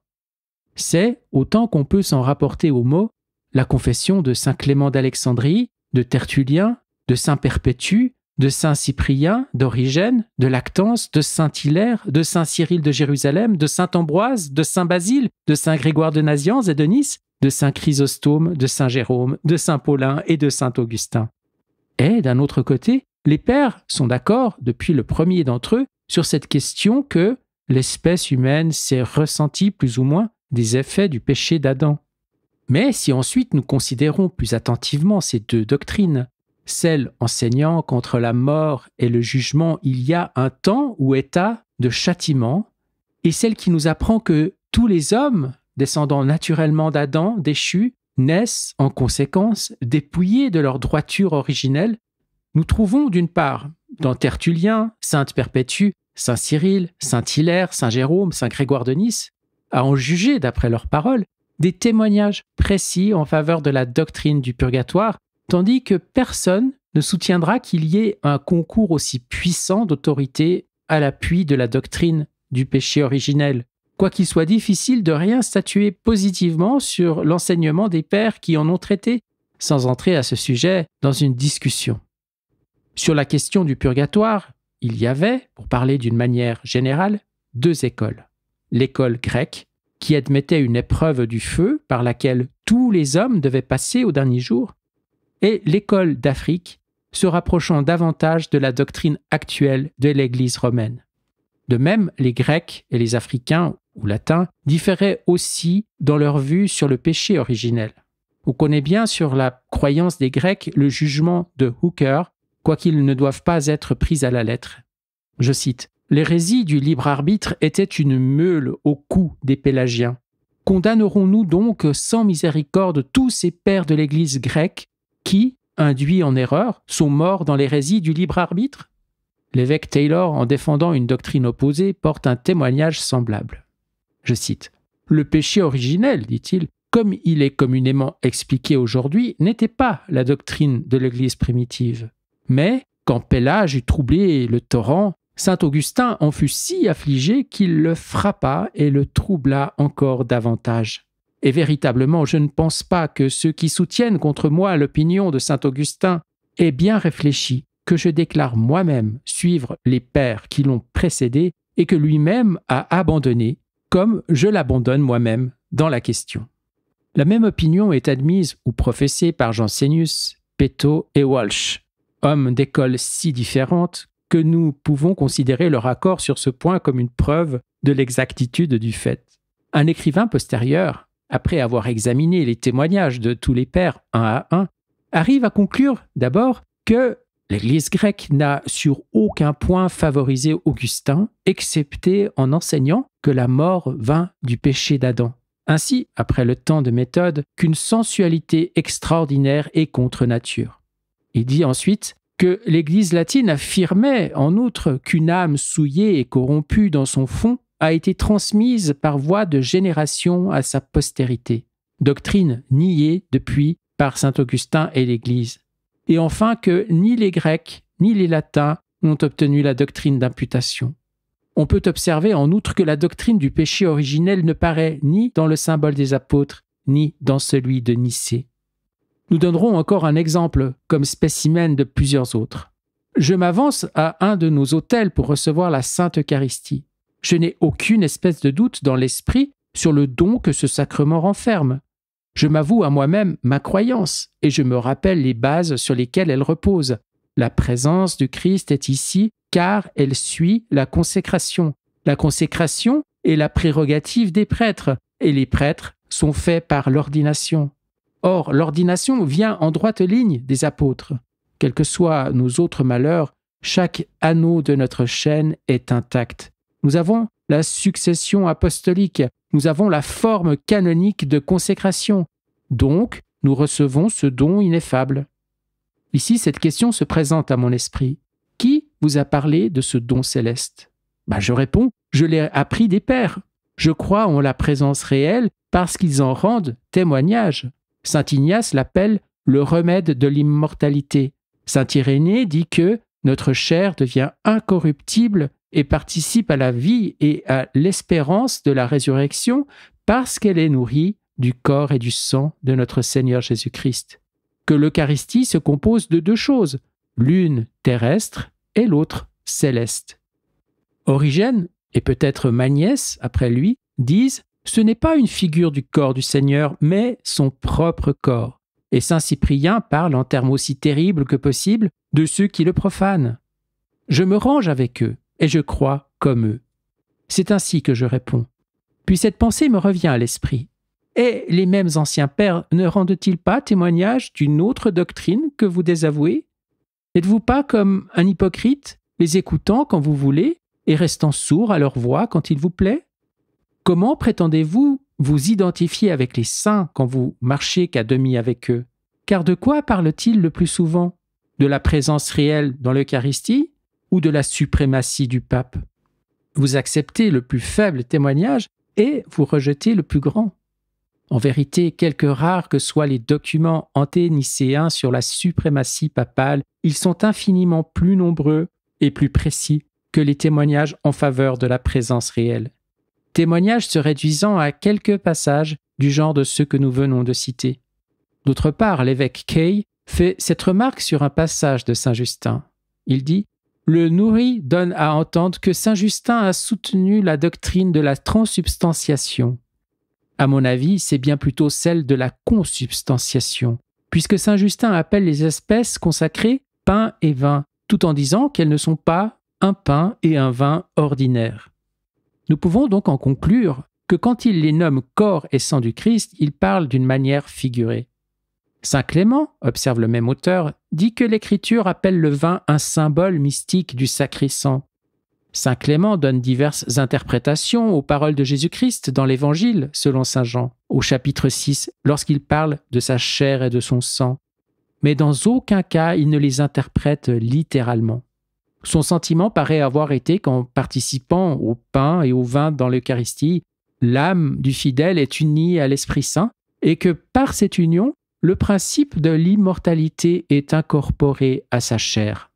C'est, autant qu'on peut s'en rapporter aux mots, la confession de saint Clément d'Alexandrie, de Tertullien, de saint Perpétue, de saint Cyprien, d'Origène, de Lactance, de saint Hilaire, de saint Cyril de Jérusalem, de saint Ambroise, de saint Basile, de saint Grégoire de Nazianze et de Nice, de saint Chrysostome, de saint Jérôme, de saint Paulin et de saint Augustin. Et d'un autre côté, les pères sont d'accord, depuis le premier d'entre eux, sur cette question que l'espèce humaine s'est ressentie plus ou moins des effets du péché d'Adam. Mais si ensuite nous considérons plus attentivement ces deux doctrines, celle enseignant qu'entre la mort et le jugement il y a un temps ou état de châtiment, et celle qui nous apprend que tous les hommes, descendant naturellement d'Adam, déchus, naissent en conséquence dépouillés de leur droiture originelle, nous trouvons d'une part dans Tertullien, sainte Perpétue, saint Cyril, saint Hilaire, saint Jérôme, saint Grégoire de Nice, à en juger d'après leurs paroles, des témoignages précis en faveur de la doctrine du purgatoire, tandis que personne ne soutiendra qu'il y ait un concours aussi puissant d'autorité à l'appui de la doctrine du péché originel, quoiqu'il soit difficile de rien statuer positivement sur l'enseignement des pères qui en ont traité, sans entrer à ce sujet dans une discussion. Sur la question du purgatoire, il y avait, pour parler d'une manière générale, 2 écoles. L'école grecque, qui admettait une épreuve du feu par laquelle tous les hommes devaient passer au dernier jour, et l'école d'Afrique, se rapprochant davantage de la doctrine actuelle de l'Église romaine. De même, les Grecs et les Africains, ou Latins, différaient aussi dans leur vue sur le péché originel. On connaît bien sur la croyance des Grecs le jugement de Hooker, quoiqu'ils ne doivent pas être pris à la lettre. Je cite, « L'hérésie du libre arbitre était une meule au cou des Pélagiens. Condamnerons-nous donc sans miséricorde tous ces pères de l'Église grecque qui, induits en erreur, sont morts dans l'hérésie du libre arbitre ?» L'évêque Taylor, en défendant une doctrine opposée, porte un témoignage semblable. Je cite, « Le péché originel, dit-il, comme il est communément expliqué aujourd'hui, n'était pas la doctrine de l'Église primitive. Mais, quand Pélage eut troublé le torrent, saint Augustin en fut si affligé qu'il le frappa et le troubla encore davantage. Et véritablement, je ne pense pas que ceux qui soutiennent contre moi l'opinion de saint Augustin aient bien réfléchi que je déclare moi-même suivre les pères qui l'ont précédé et que lui-même a abandonné, comme je l'abandonne moi-même dans la question. » La même opinion est admise ou professée par Jansenius, Peto et Walsh, hommes d'écoles si différentes que nous pouvons considérer leur accord sur ce point comme une preuve de l'exactitude du fait. Un écrivain postérieur, après avoir examiné les témoignages de tous les pères un à un, arrive à conclure d'abord que l'Église grecque n'a sur aucun point favorisé Augustin, excepté en enseignant que la mort vint du péché d'Adam. Ainsi, après le temps de méthode, qu'une sensualité extraordinaire est contre nature. Il dit ensuite que l'Église latine affirmait en outre qu'une âme souillée et corrompue dans son fond a été transmise par voie de génération à sa postérité, doctrine niée depuis par saint Augustin et l'Église. et enfin que ni les Grecs ni les Latins n'ont obtenu la doctrine d'imputation. On peut observer en outre que la doctrine du péché originel ne paraît ni dans le symbole des apôtres, ni dans celui de Nicée. Nous donnerons encore un exemple comme spécimen de plusieurs autres. Je m'avance à un de nos autels pour recevoir la Sainte Eucharistie. Je n'ai aucune espèce de doute dans l'esprit sur le don que ce sacrement renferme. Je m'avoue à moi-même ma croyance et je me rappelle les bases sur lesquelles elle repose. La présence du Christ est ici car elle suit la consécration. La consécration est la prérogative des prêtres et les prêtres sont faits par l'ordination. Or, l'ordination vient en droite ligne des apôtres. Quels que soient nos autres malheurs, chaque anneau de notre chaîne est intact. Nous avons la succession apostolique, nous avons la forme canonique de consécration. Donc, nous recevons ce don ineffable. Ici, cette question se présente à mon esprit. Qui vous a parlé de ce don céleste ? Je réponds, je l'ai appris des pères. Je crois en la présence réelle parce qu'ils en rendent témoignage. Saint Ignace l'appelle le remède de l'immortalité. Saint Irénée dit que notre chair devient incorruptible et participe à la vie et à l'espérance de la résurrection parce qu'elle est nourrie du corps et du sang de notre Seigneur Jésus-Christ. Que l'Eucharistie se compose de deux choses, l'une terrestre et l'autre céleste. Origène, et peut-être Magnès après lui, disent « Ce n'est pas une figure du corps du Seigneur, mais son propre corps ». Et saint Cyprien parle en termes aussi terribles que possible de ceux qui le profanent. Je me range avec eux et je crois comme eux. C'est ainsi que je réponds. Puis cette pensée me revient à l'esprit. Et les mêmes anciens pères ne rendent-ils pas témoignage d'une autre doctrine que vous désavouez ? N'êtes-vous pas comme un hypocrite, les écoutant quand vous voulez et restant sourd à leur voix quand il vous plaît ? Comment prétendez-vous vous identifier avec les saints quand vous marchez qu'à demi avec eux ? Car de quoi parle-t-il le plus souvent ? De la présence réelle dans l'Eucharistie ou de la suprématie du pape ? Vous acceptez le plus faible témoignage et vous rejetez le plus grand. En vérité, quelque rares que soient les documents anténicéens sur la suprématie papale, ils sont infiniment plus nombreux et plus précis que les témoignages en faveur de la présence réelle. Témoignages se réduisant à quelques passages du genre de ceux que nous venons de citer. D'autre part, l'évêque Kay fait cette remarque sur un passage de saint Justin. Il dit « Le Nourri donne à entendre que saint Justin a soutenu la doctrine de la transsubstantiation. À mon avis, c'est bien plutôt celle de la consubstantiation, puisque saint Justin appelle les espèces consacrées pain et vin, tout en disant qu'elles ne sont pas un pain et un vin ordinaires. Nous pouvons donc en conclure que quand il les nomme corps et sang du Christ, il parle d'une manière figurée. Saint Clément, observe le même auteur, dit que l'Écriture appelle le vin un symbole mystique du sacré sang. Saint Clément donne diverses interprétations aux paroles de Jésus-Christ dans l'Évangile, selon saint Jean, au chapitre 6, lorsqu'il parle de sa chair et de son sang. Mais dans aucun cas il ne les interprète littéralement. Son sentiment paraît avoir été qu'en participant au pain et au vin dans l'Eucharistie, l'âme du fidèle est unie à l'Esprit Saint et que par cette union, le principe de l'immortalité est incorporé à sa chair.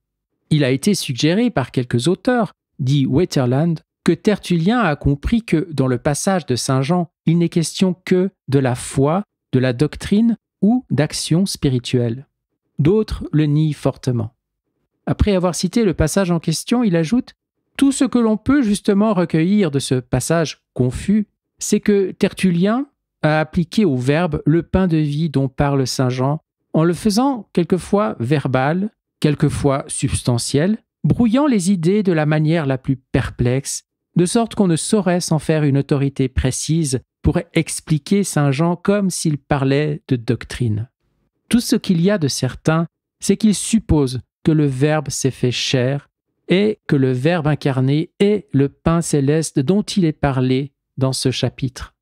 Il a été suggéré par quelques auteurs, dit Wetterland, que Tertullien a compris que dans le passage de saint Jean, il n'est question que de la foi, de la doctrine ou d'action spirituelle. D'autres le nient fortement. Après avoir cité le passage en question, il ajoute « Tout ce que l'on peut justement recueillir de ce passage confus, c'est que Tertullien a appliqué au verbe le pain de vie dont parle saint Jean, en le faisant quelquefois verbal, quelquefois substantiel, brouillant les idées de la manière la plus perplexe, de sorte qu'on ne saurait s'en faire une autorité précise pour expliquer saint Jean comme s'il parlait de doctrine. Tout ce qu'il y a de certain, c'est qu'il suppose que le Verbe s'est fait chair et que le Verbe incarné est le pain céleste dont il est parlé dans ce chapitre.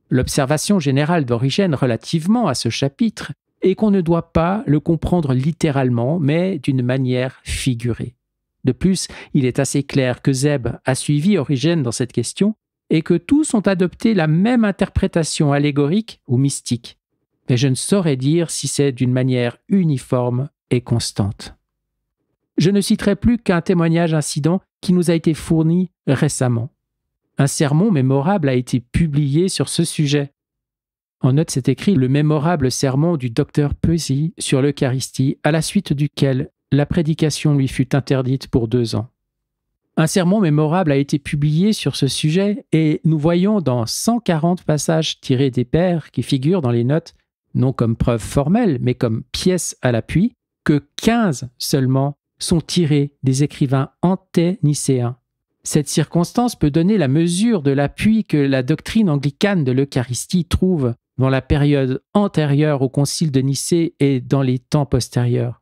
L'observation générale d'Origène relativement à ce chapitre est qu'on ne doit pas le comprendre littéralement, mais d'une manière figurée. De plus, il est assez clair que Zeb a suivi Origène dans cette question et que tous ont adopté la même interprétation allégorique ou mystique. Mais je ne saurais dire si c'est d'une manière uniforme et constante. Je ne citerai plus qu'un témoignage incident qui nous a été fourni récemment. Un sermon mémorable a été publié sur ce sujet. En note, c'est écrit le mémorable sermon du docteur Pusey sur l'Eucharistie, à la suite duquel la prédication lui fut interdite pour 2 ans. Un sermon mémorable a été publié sur ce sujet et nous voyons dans 140 passages tirés des pères qui figurent dans les notes, non comme preuve formelle, mais comme pièce à l'appui, que 15 seulement sont tirés des écrivains anténicéens. Cette circonstance peut donner la mesure de l'appui que la doctrine anglicane de l'Eucharistie trouve dans la période antérieure au concile de Nicée et dans les temps postérieurs.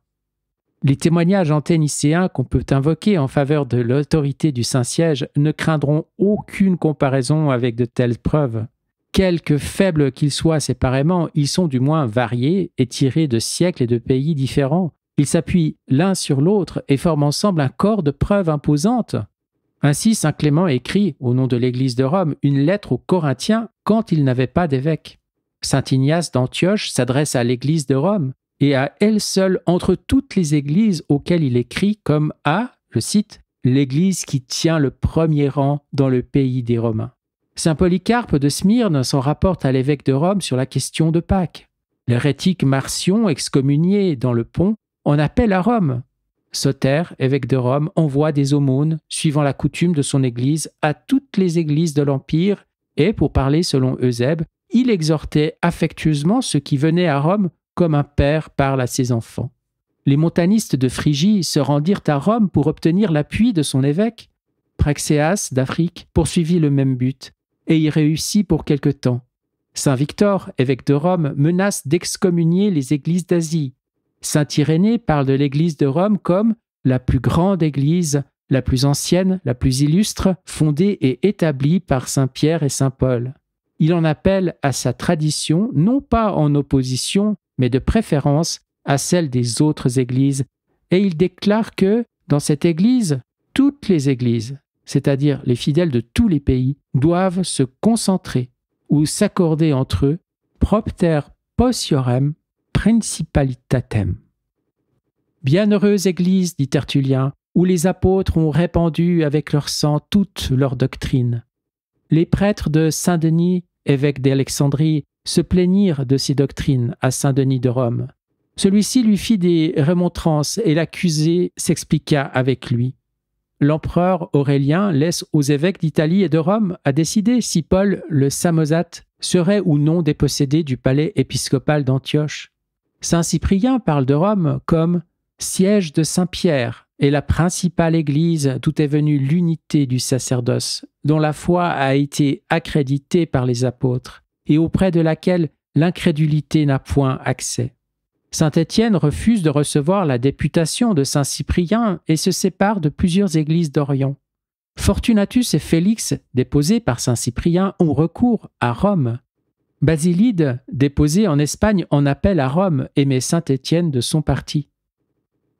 Les témoignages anténicéens qu'on peut invoquer en faveur de l'autorité du Saint-Siège ne craindront aucune comparaison avec de telles preuves. Quelque faibles qu'ils soient séparément, ils sont du moins variés et tirés de siècles et de pays différents. Ils s'appuient l'un sur l'autre et forment ensemble un corps de preuves imposantes. Ainsi, saint Clément écrit, au nom de l'Église de Rome, une lettre aux Corinthiens quand il n'avait pas d'évêque. Saint Ignace d'Antioche s'adresse à l'Église de Rome et à elle seule entre toutes les églises auxquelles il écrit comme à, je cite, « l'Église qui tient le premier rang dans le pays des Romains ». Saint Polycarpe de Smyrne s'en rapporte à l'évêque de Rome sur la question de Pâques. L'hérétique Marcion, excommunié dans le Pont, en appelle à Rome. Soter, évêque de Rome, envoie des aumônes, suivant la coutume de son Église, à toutes les églises de l'Empire et, pour parler selon Eusèbe, il exhortait affectueusement ceux qui venaient à Rome comme un père parle à ses enfants. Les montanistes de Phrygie se rendirent à Rome pour obtenir l'appui de son évêque. Praxéas d'Afrique poursuivit le même but et y réussit pour quelque temps. Saint Victor, évêque de Rome, menace d'excommunier les églises d'Asie. Saint Irénée parle de l'église de Rome comme la plus grande église, la plus ancienne, la plus illustre, fondée et établie par saint Pierre et saint Paul. Il en appelle à sa tradition, non pas en opposition, mais de préférence à celle des autres églises, et il déclare que, dans cette église, toutes les églises, c'est-à-dire les fidèles de tous les pays, doivent se concentrer ou s'accorder entre eux propter potiorem principalitatem. Bienheureuse Église, dit Tertullien, où les apôtres ont répandu avec leur sang toute leur doctrine. Les prêtres de Saint-Denis, évêque d'Alexandrie, se plaignirent de ces doctrines à Saint-Denis de Rome. Celui-ci lui fit des remontrances et l'accusé s'expliqua avec lui. L'empereur Aurélien laisse aux évêques d'Italie et de Rome à décider si Paul le Samosate serait ou non dépossédé du palais épiscopal d'Antioche. Saint Cyprien parle de Rome comme « siège de Saint-Pierre » et la principale église d'où est venue l'unité du sacerdoce, dont la foi a été accréditée par les apôtres et auprès de laquelle l'incrédulité n'a point accès. Saint Étienne refuse de recevoir la députation de Saint Cyprien et se sépare de plusieurs églises d'Orient. Fortunatus et Félix, déposés par Saint Cyprien, ont recours à Rome. Basilide, déposé en Espagne, en appelle à Rome et met Saint Étienne de son parti.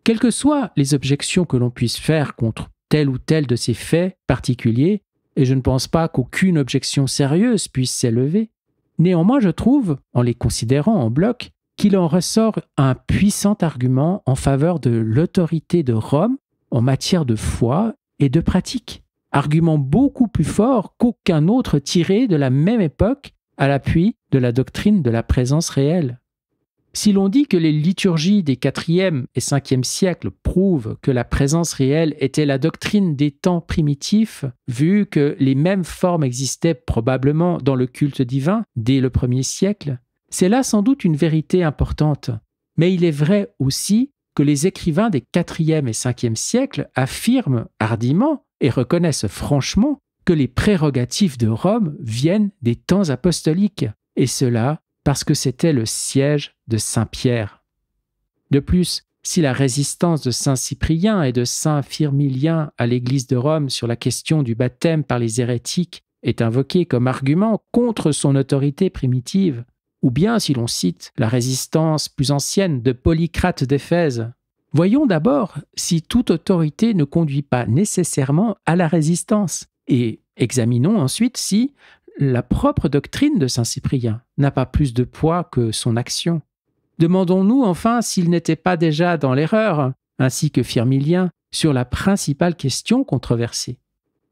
Quelles que soient les objections que l'on puisse faire contre tel ou tel de ces faits particuliers, et je ne pense pas qu'aucune objection sérieuse puisse s'élever, néanmoins je trouve, en les considérant en bloc, qu'il en ressort un puissant argument en faveur de l'autorité de Rome en matière de foi et de pratique. Argument beaucoup plus fort qu'aucun autre tiré de la même époque à l'appui de la doctrine de la présence réelle. Si l'on dit que les liturgies des IVe et Ve siècles prouvent que la présence réelle était la doctrine des temps primitifs, vu que les mêmes formes existaient probablement dans le culte divin dès le 1er siècle, c'est là sans doute une vérité importante. Mais il est vrai aussi que les écrivains des IVe et Ve siècles affirment hardiment et reconnaissent franchement que les prérogatives de Rome viennent des temps apostoliques, et cela parce que c'était le siège de Saint Pierre. De plus, si la résistance de Saint Cyprien et de Saint Firmilien à l'Église de Rome sur la question du baptême par les hérétiques est invoquée comme argument contre son autorité primitive, ou bien si l'on cite la résistance plus ancienne de Polycrate d'Éphèse, voyons d'abord si toute autorité ne conduit pas nécessairement à la résistance, et examinons ensuite si la propre doctrine de Saint Cyprien n'a pas plus de poids que son action. Demandons-nous enfin s'il n'était pas déjà dans l'erreur, ainsi que Firmilien, sur la principale question controversée.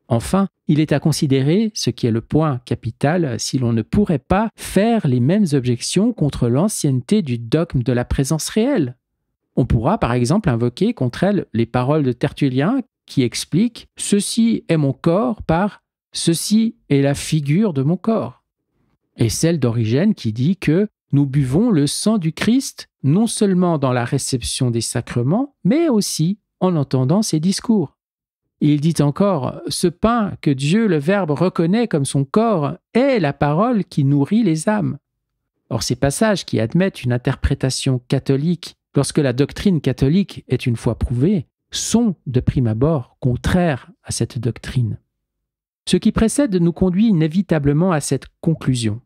Enfin, il est à considérer, ce qui est le point capital, si l'on ne pourrait pas faire les mêmes objections contre l'ancienneté du dogme de la présence réelle. On pourra par exemple invoquer contre elle les paroles de Tertullien qui expliquent « Ceci est mon corps » par « Ceci est la figure de mon corps ». Et celle d'Origène qui dit que nous buvons le sang du Christ non seulement dans la réception des sacrements, mais aussi en entendant ses discours. Il dit encore « Ce pain que Dieu le Verbe reconnaît comme son corps est la parole qui nourrit les âmes ». Or, ces passages qui admettent une interprétation catholique lorsque la doctrine catholique est une fois prouvée, sont, de prime abord, contraires à cette doctrine. Ce qui précède nous conduit inévitablement à cette conclusion,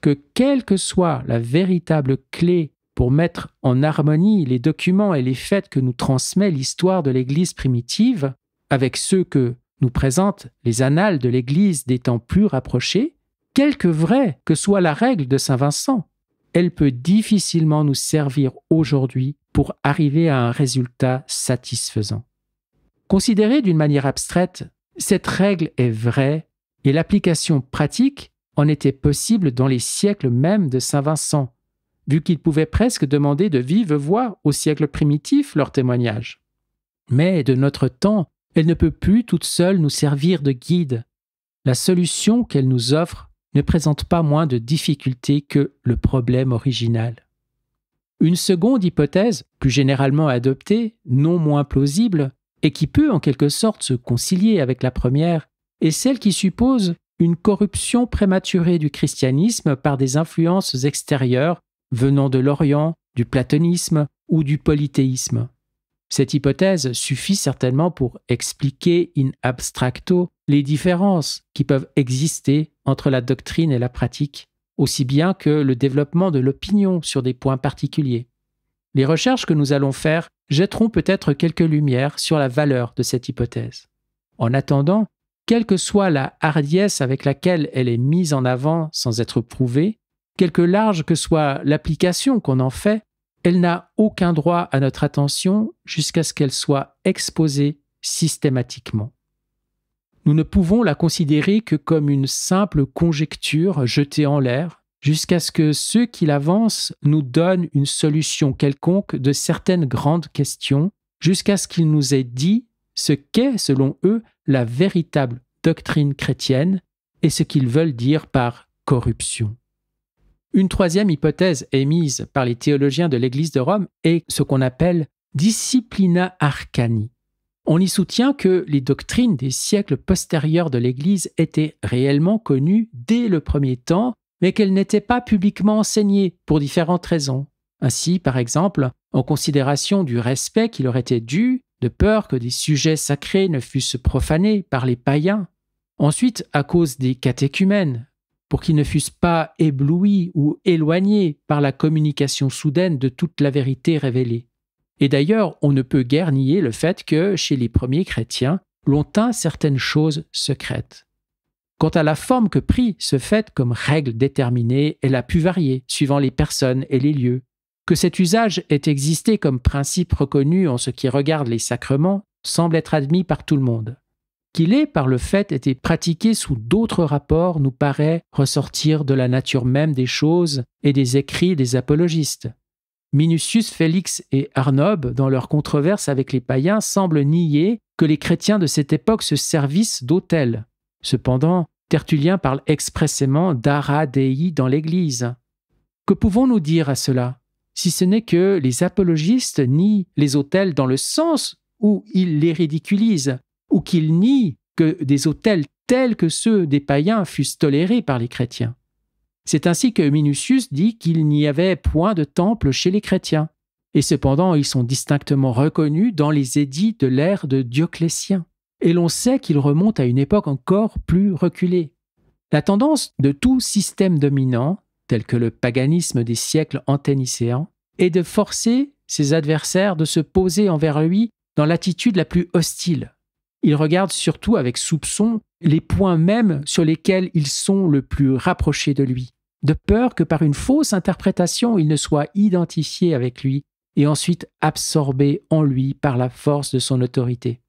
que quelle que soit la véritable clé pour mettre en harmonie les documents et les faits que nous transmet l'histoire de l'Église primitive, avec ceux que nous présentent les annales de l'Église des temps plus rapprochés, quelque vraie que soit la règle de Saint Vincent, elle peut difficilement nous servir aujourd'hui pour arriver à un résultat satisfaisant. Considérée d'une manière abstraite, cette règle est vraie et l'application pratique en était possible dans les siècles même de Saint Vincent, vu qu'il pouvait presque demander de vive voix aux siècles primitifs leur témoignage. Mais de notre temps, elle ne peut plus toute seule nous servir de guide. La solution qu'elle nous offre ne présente pas moins de difficultés que le problème original. Une seconde hypothèse, plus généralement adoptée, non moins plausible, et qui peut en quelque sorte se concilier avec la première, est celle qui suppose une corruption prématurée du christianisme par des influences extérieures venant de l'Orient, du platonisme ou du polythéisme. Cette hypothèse suffit certainement pour expliquer in abstracto les différences qui peuvent exister entre la doctrine et la pratique, aussi bien que le développement de l'opinion sur des points particuliers. Les recherches que nous allons faire jetteront peut-être quelques lumières sur la valeur de cette hypothèse. En attendant, quelle que soit la hardiesse avec laquelle elle est mise en avant sans être prouvée, quelque large que soit l'application qu'on en fait, elle n'a aucun droit à notre attention jusqu'à ce qu'elle soit exposée systématiquement. Nous ne pouvons la considérer que comme une simple conjecture jetée en l'air, jusqu'à ce que ceux qui l'avancent nous donnent une solution quelconque de certaines grandes questions, jusqu'à ce qu'ils nous aient dit ce qu'est, selon eux, la véritable doctrine chrétienne et ce qu'ils veulent dire par corruption. Une troisième hypothèse émise par les théologiens de l'Église de Rome est ce qu'on appelle disciplina arcani. On y soutient que les doctrines des siècles postérieurs de l'Église étaient réellement connues dès le premier temps, mais qu'elles n'étaient pas publiquement enseignées pour différentes raisons. Ainsi, par exemple, en considération du respect qui leur était dû, de peur que des sujets sacrés ne fussent profanés par les païens. Ensuite, à cause des catéchumènes, pour qu'ils ne fussent pas éblouis ou éloignés par la communication soudaine de toute la vérité révélée. Et d'ailleurs, on ne peut guère nier le fait que, chez les premiers chrétiens, l'on tint certaines choses secrètes. Quant à la forme que prit ce fait comme règle déterminée, elle a pu varier suivant les personnes et les lieux. Que cet usage ait existé comme principe reconnu en ce qui regarde les sacrements semble être admis par tout le monde. Qu'il ait par le fait été pratiqué sous d'autres rapports nous paraît ressortir de la nature même des choses et des écrits des apologistes. Minucius Félix et Arnobe, dans leur controverse avec les païens, semblent nier que les chrétiens de cette époque se servissent d'autels. Cependant, Tertullien parle expressément d'ara dei dans l'Église. Que pouvons-nous dire à cela, si ce n'est que les apologistes nient les autels dans le sens où ils les ridiculisent, ou qu'ils nient que des autels tels que ceux des païens fussent tolérés par les chrétiens. C'est ainsi que Minucius dit qu'il n'y avait point de temple chez les chrétiens, et cependant ils sont distinctement reconnus dans les édits de l'ère de Dioclétien, et l'on sait qu'ils remontent à une époque encore plus reculée. La tendance de tout système dominant, tel que le paganisme des siècles anténicéens, est de forcer ses adversaires de se poser envers lui dans l'attitude la plus hostile. Ils regardent surtout avec soupçon les points mêmes sur lesquels ils sont le plus rapprochés de lui. de peur que par une fausse interprétation, il ne soit identifié avec lui et ensuite absorbé en lui par la force de son autorité.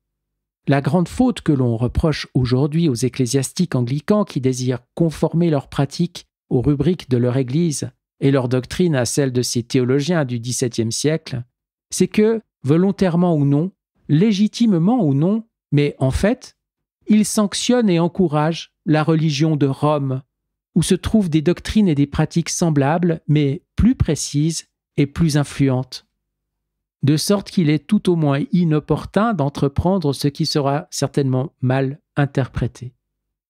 La grande faute que l'on reproche aujourd'hui aux ecclésiastiques anglicans qui désirent conformer leurs pratiques aux rubriques de leur Église et leur doctrine à celle de ces théologiens du XVIIe siècle, c'est que, volontairement ou non, légitimement ou non, mais en fait, ils sanctionnent et encouragent la religion de Rome, où se trouvent des doctrines et des pratiques semblables, mais plus précises et plus influentes. De sorte qu'il est tout au moins inopportun d'entreprendre ce qui sera certainement mal interprété.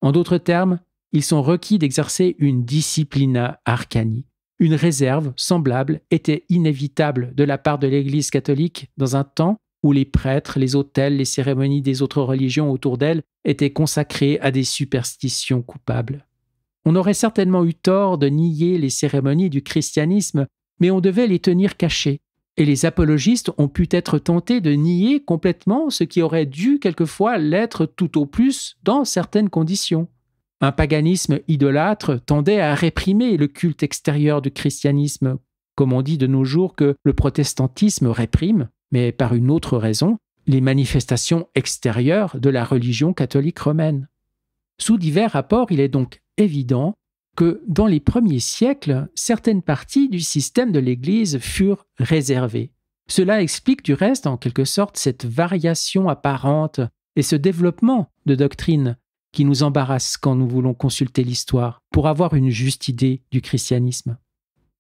En d'autres termes, ils sont requis d'exercer une disciplina arcani. Une réserve semblable était inévitable de la part de l'Église catholique dans un temps où les prêtres, les autels, les cérémonies des autres religions autour d'elle étaient consacrés à des superstitions coupables. On aurait certainement eu tort de nier les cérémonies du christianisme, mais on devait les tenir cachées. Et les apologistes ont pu être tentés de nier complètement ce qui aurait dû quelquefois l'être tout au plus dans certaines conditions. Un paganisme idolâtre tendait à réprimer le culte extérieur du christianisme, comme on dit de nos jours que le protestantisme réprime, mais par une autre raison, les manifestations extérieures de la religion catholique romaine. Sous divers rapports, il est donc évident que dans les premiers siècles, certaines parties du système de l'Église furent réservées. Cela explique du reste, en quelque sorte, cette variation apparente et ce développement de doctrine qui nous embarrasse quand nous voulons consulter l'histoire pour avoir une juste idée du christianisme.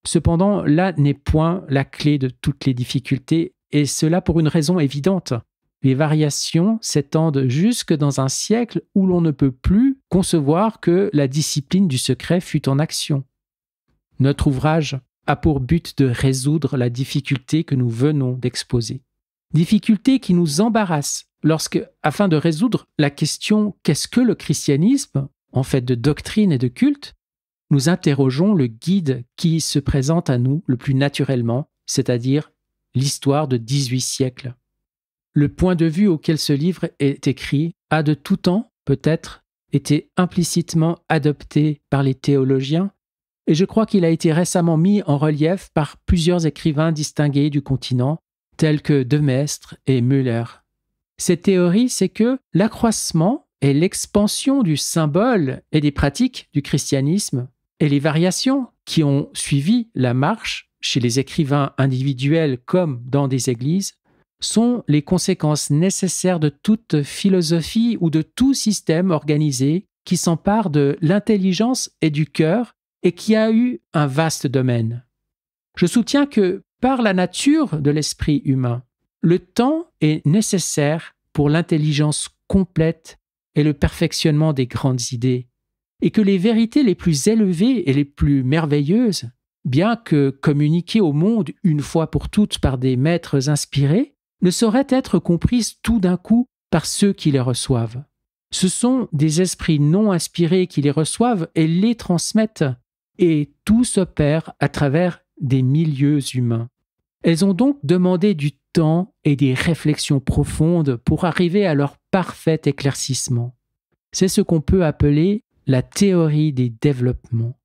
Cependant, là n'est point la clé de toutes les difficultés, et cela pour une raison évidente. Les variations s'étendent jusque dans un siècle où l'on ne peut plus concevoir que la discipline du secret fût en action. Notre ouvrage a pour but de résoudre la difficulté que nous venons d'exposer. Difficulté qui nous embarrasse lorsque, afin de résoudre la question « qu'est-ce que le christianisme ?» en fait de doctrine et de culte, nous interrogeons le guide qui se présente à nous le plus naturellement, c'est-à-dire l'histoire de 18 siècles. Le point de vue auquel ce livre est écrit a de tout temps, peut-être, été implicitement adopté par les théologiens, et je crois qu'il a été récemment mis en relief par plusieurs écrivains distingués du continent, tels que De Maistre et Müller. Cette théorie, c'est que l'accroissement et l'expansion du symbole et des pratiques du christianisme et les variations qui ont suivi la marche chez les écrivains individuels comme dans des églises sont les conséquences nécessaires de toute philosophie ou de tout système organisé qui s'empare de l'intelligence et du cœur et qui a eu un vaste domaine. Je soutiens que, par la nature de l'esprit humain, le temps est nécessaire pour l'intelligence complète et le perfectionnement des grandes idées, et que les vérités les plus élevées et les plus merveilleuses, bien que communiquées au monde une fois pour toutes par des maîtres inspirés, ne sauraient être comprises tout d'un coup par ceux qui les reçoivent. Ce sont des esprits non inspirés qui les reçoivent et les transmettent, et tout s'opère à travers des milieux humains. Elles ont donc demandé du temps et des réflexions profondes pour arriver à leur parfait éclaircissement. C'est ce qu'on peut appeler la théorie des développements.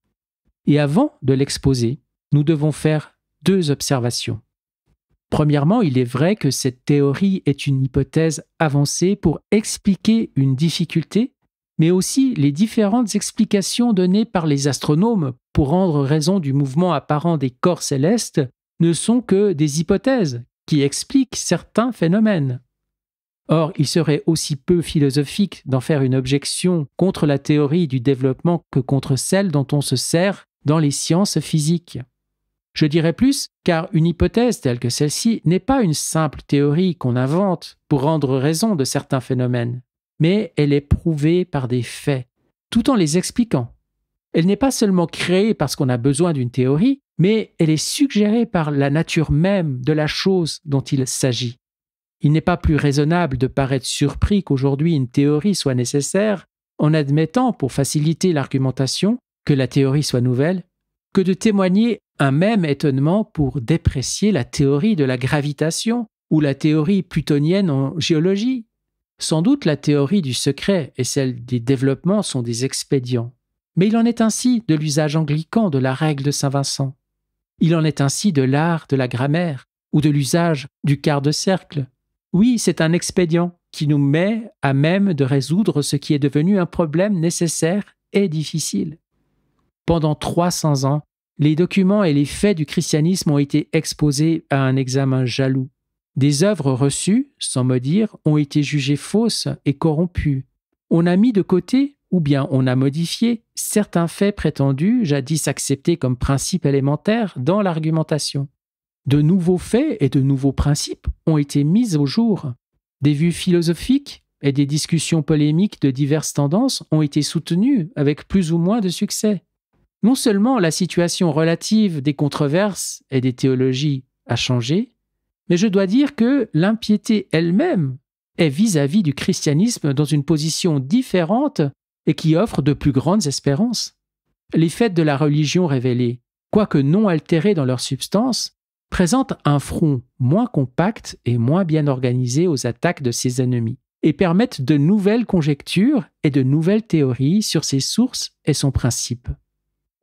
Et avant de l'exposer, nous devons faire 2 observations. Premièrement, il est vrai que cette théorie est une hypothèse avancée pour expliquer une difficulté, mais aussi les différentes explications données par les astronomes pour rendre raison du mouvement apparent des corps célestes ne sont que des hypothèses qui expliquent certains phénomènes. Or, il serait aussi peu philosophique d'en faire une objection contre la théorie du développement que contre celle dont on se sert dans les sciences physiques. Je dirais plus, car une hypothèse telle que celle-ci n'est pas une simple théorie qu'on invente pour rendre raison de certains phénomènes, mais elle est prouvée par des faits, tout en les expliquant. Elle n'est pas seulement créée parce qu'on a besoin d'une théorie, mais elle est suggérée par la nature même de la chose dont il s'agit. Il n'est pas plus raisonnable de paraître surpris qu'aujourd'hui une théorie soit nécessaire, en admettant, pour faciliter l'argumentation, que la théorie soit nouvelle, que de témoigner un même étonnement pour déprécier la théorie de la gravitation ou la théorie plutonienne en géologie. Sans doute la théorie du secret et celle des développements sont des expédients. Mais il en est ainsi de l'usage anglican de la règle de Saint Vincent. Il en est ainsi de l'art de la grammaire ou de l'usage du quart de cercle. Oui, c'est un expédient qui nous met à même de résoudre ce qui est devenu un problème nécessaire et difficile. Pendant 300 ans, les documents et les faits du christianisme ont été exposés à un examen jaloux. Des œuvres reçues, sans mot dire, ont été jugées fausses et corrompues. On a mis de côté, ou bien on a modifié, certains faits prétendus, jadis acceptés comme principes élémentaires dans l'argumentation. De nouveaux faits et de nouveaux principes ont été mis au jour. Des vues philosophiques et des discussions polémiques de diverses tendances ont été soutenues avec plus ou moins de succès. Non seulement la situation relative des controverses et des théologies a changé, mais je dois dire que l'impiété elle-même est vis-à-vis du christianisme dans une position différente et qui offre de plus grandes espérances. Les faits de la religion révélée, quoique non altérés dans leur substance, présentent un front moins compact et moins bien organisé aux attaques de ses ennemis et permettent de nouvelles conjectures et de nouvelles théories sur ses sources et son principe.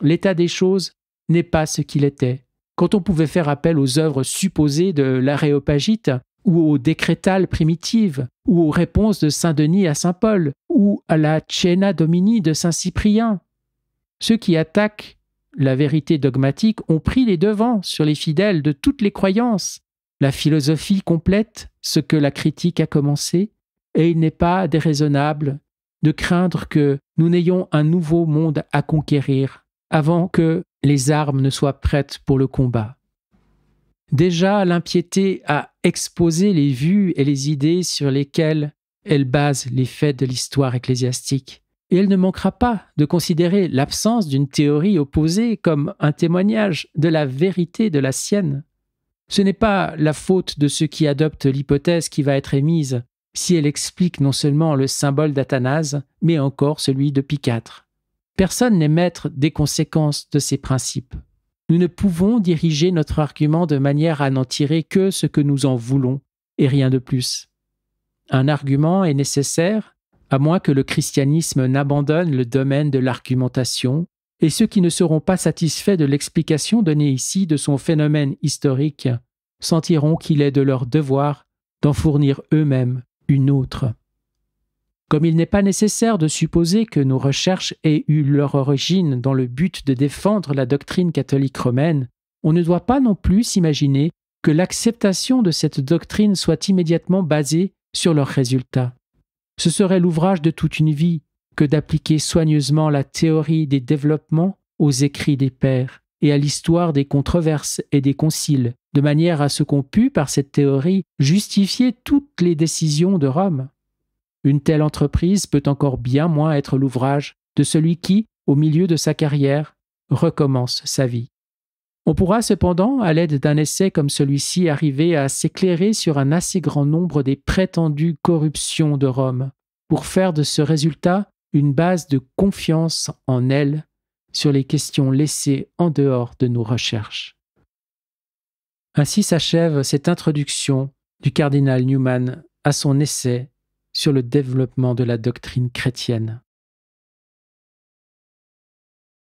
L'état des choses n'est pas ce qu'il était, quand on pouvait faire appel aux œuvres supposées de l'Aréopagite ou aux décrétales primitives, ou aux réponses de Saint Denis à Saint Paul, ou à la Cena Domini de Saint Cyprien. Ceux qui attaquent la vérité dogmatique ont pris les devants sur les fidèles de toutes les croyances. La philosophie complète ce que la critique a commencé, et il n'est pas déraisonnable de craindre que nous n'ayons un nouveau monde à conquérir avant que les armes ne soient prêtes pour le combat. Déjà, l'impiété a exposé les vues et les idées sur lesquelles elle base les faits de l'histoire ecclésiastique. Et elle ne manquera pas de considérer l'absence d'une théorie opposée comme un témoignage de la vérité de la sienne. Ce n'est pas la faute de ceux qui adoptent l'hypothèse qui va être émise si elle explique non seulement le symbole d'Athanase, mais encore celui de Pie IV. Personne n'est maître des conséquences de ces principes. Nous ne pouvons diriger notre argument de manière à n'en tirer que ce que nous en voulons, et rien de plus. Un argument est nécessaire, à moins que le christianisme n'abandonne le domaine de l'argumentation, et ceux qui ne seront pas satisfaits de l'explication donnée ici de son phénomène historique sentiront qu'il est de leur devoir d'en fournir eux-mêmes une autre. Comme il n'est pas nécessaire de supposer que nos recherches aient eu leur origine dans le but de défendre la doctrine catholique romaine, on ne doit pas non plus s'imaginer que l'acceptation de cette doctrine soit immédiatement basée sur leurs résultats. Ce serait l'ouvrage de toute une vie que d'appliquer soigneusement la théorie des développements aux écrits des pères et à l'histoire des controverses et des conciles, de manière à ce qu'on pût, par cette théorie, justifier toutes les décisions de Rome. Une telle entreprise peut encore bien moins être l'ouvrage de celui qui, au milieu de sa carrière, recommence sa vie. On pourra cependant, à l'aide d'un essai comme celui-ci, arriver à s'éclairer sur un assez grand nombre des prétendues corruptions de Rome, pour faire de ce résultat une base de confiance en elle sur les questions laissées en dehors de nos recherches. Ainsi s'achève cette introduction du cardinal Newman à son essai sur le développement de la doctrine chrétienne.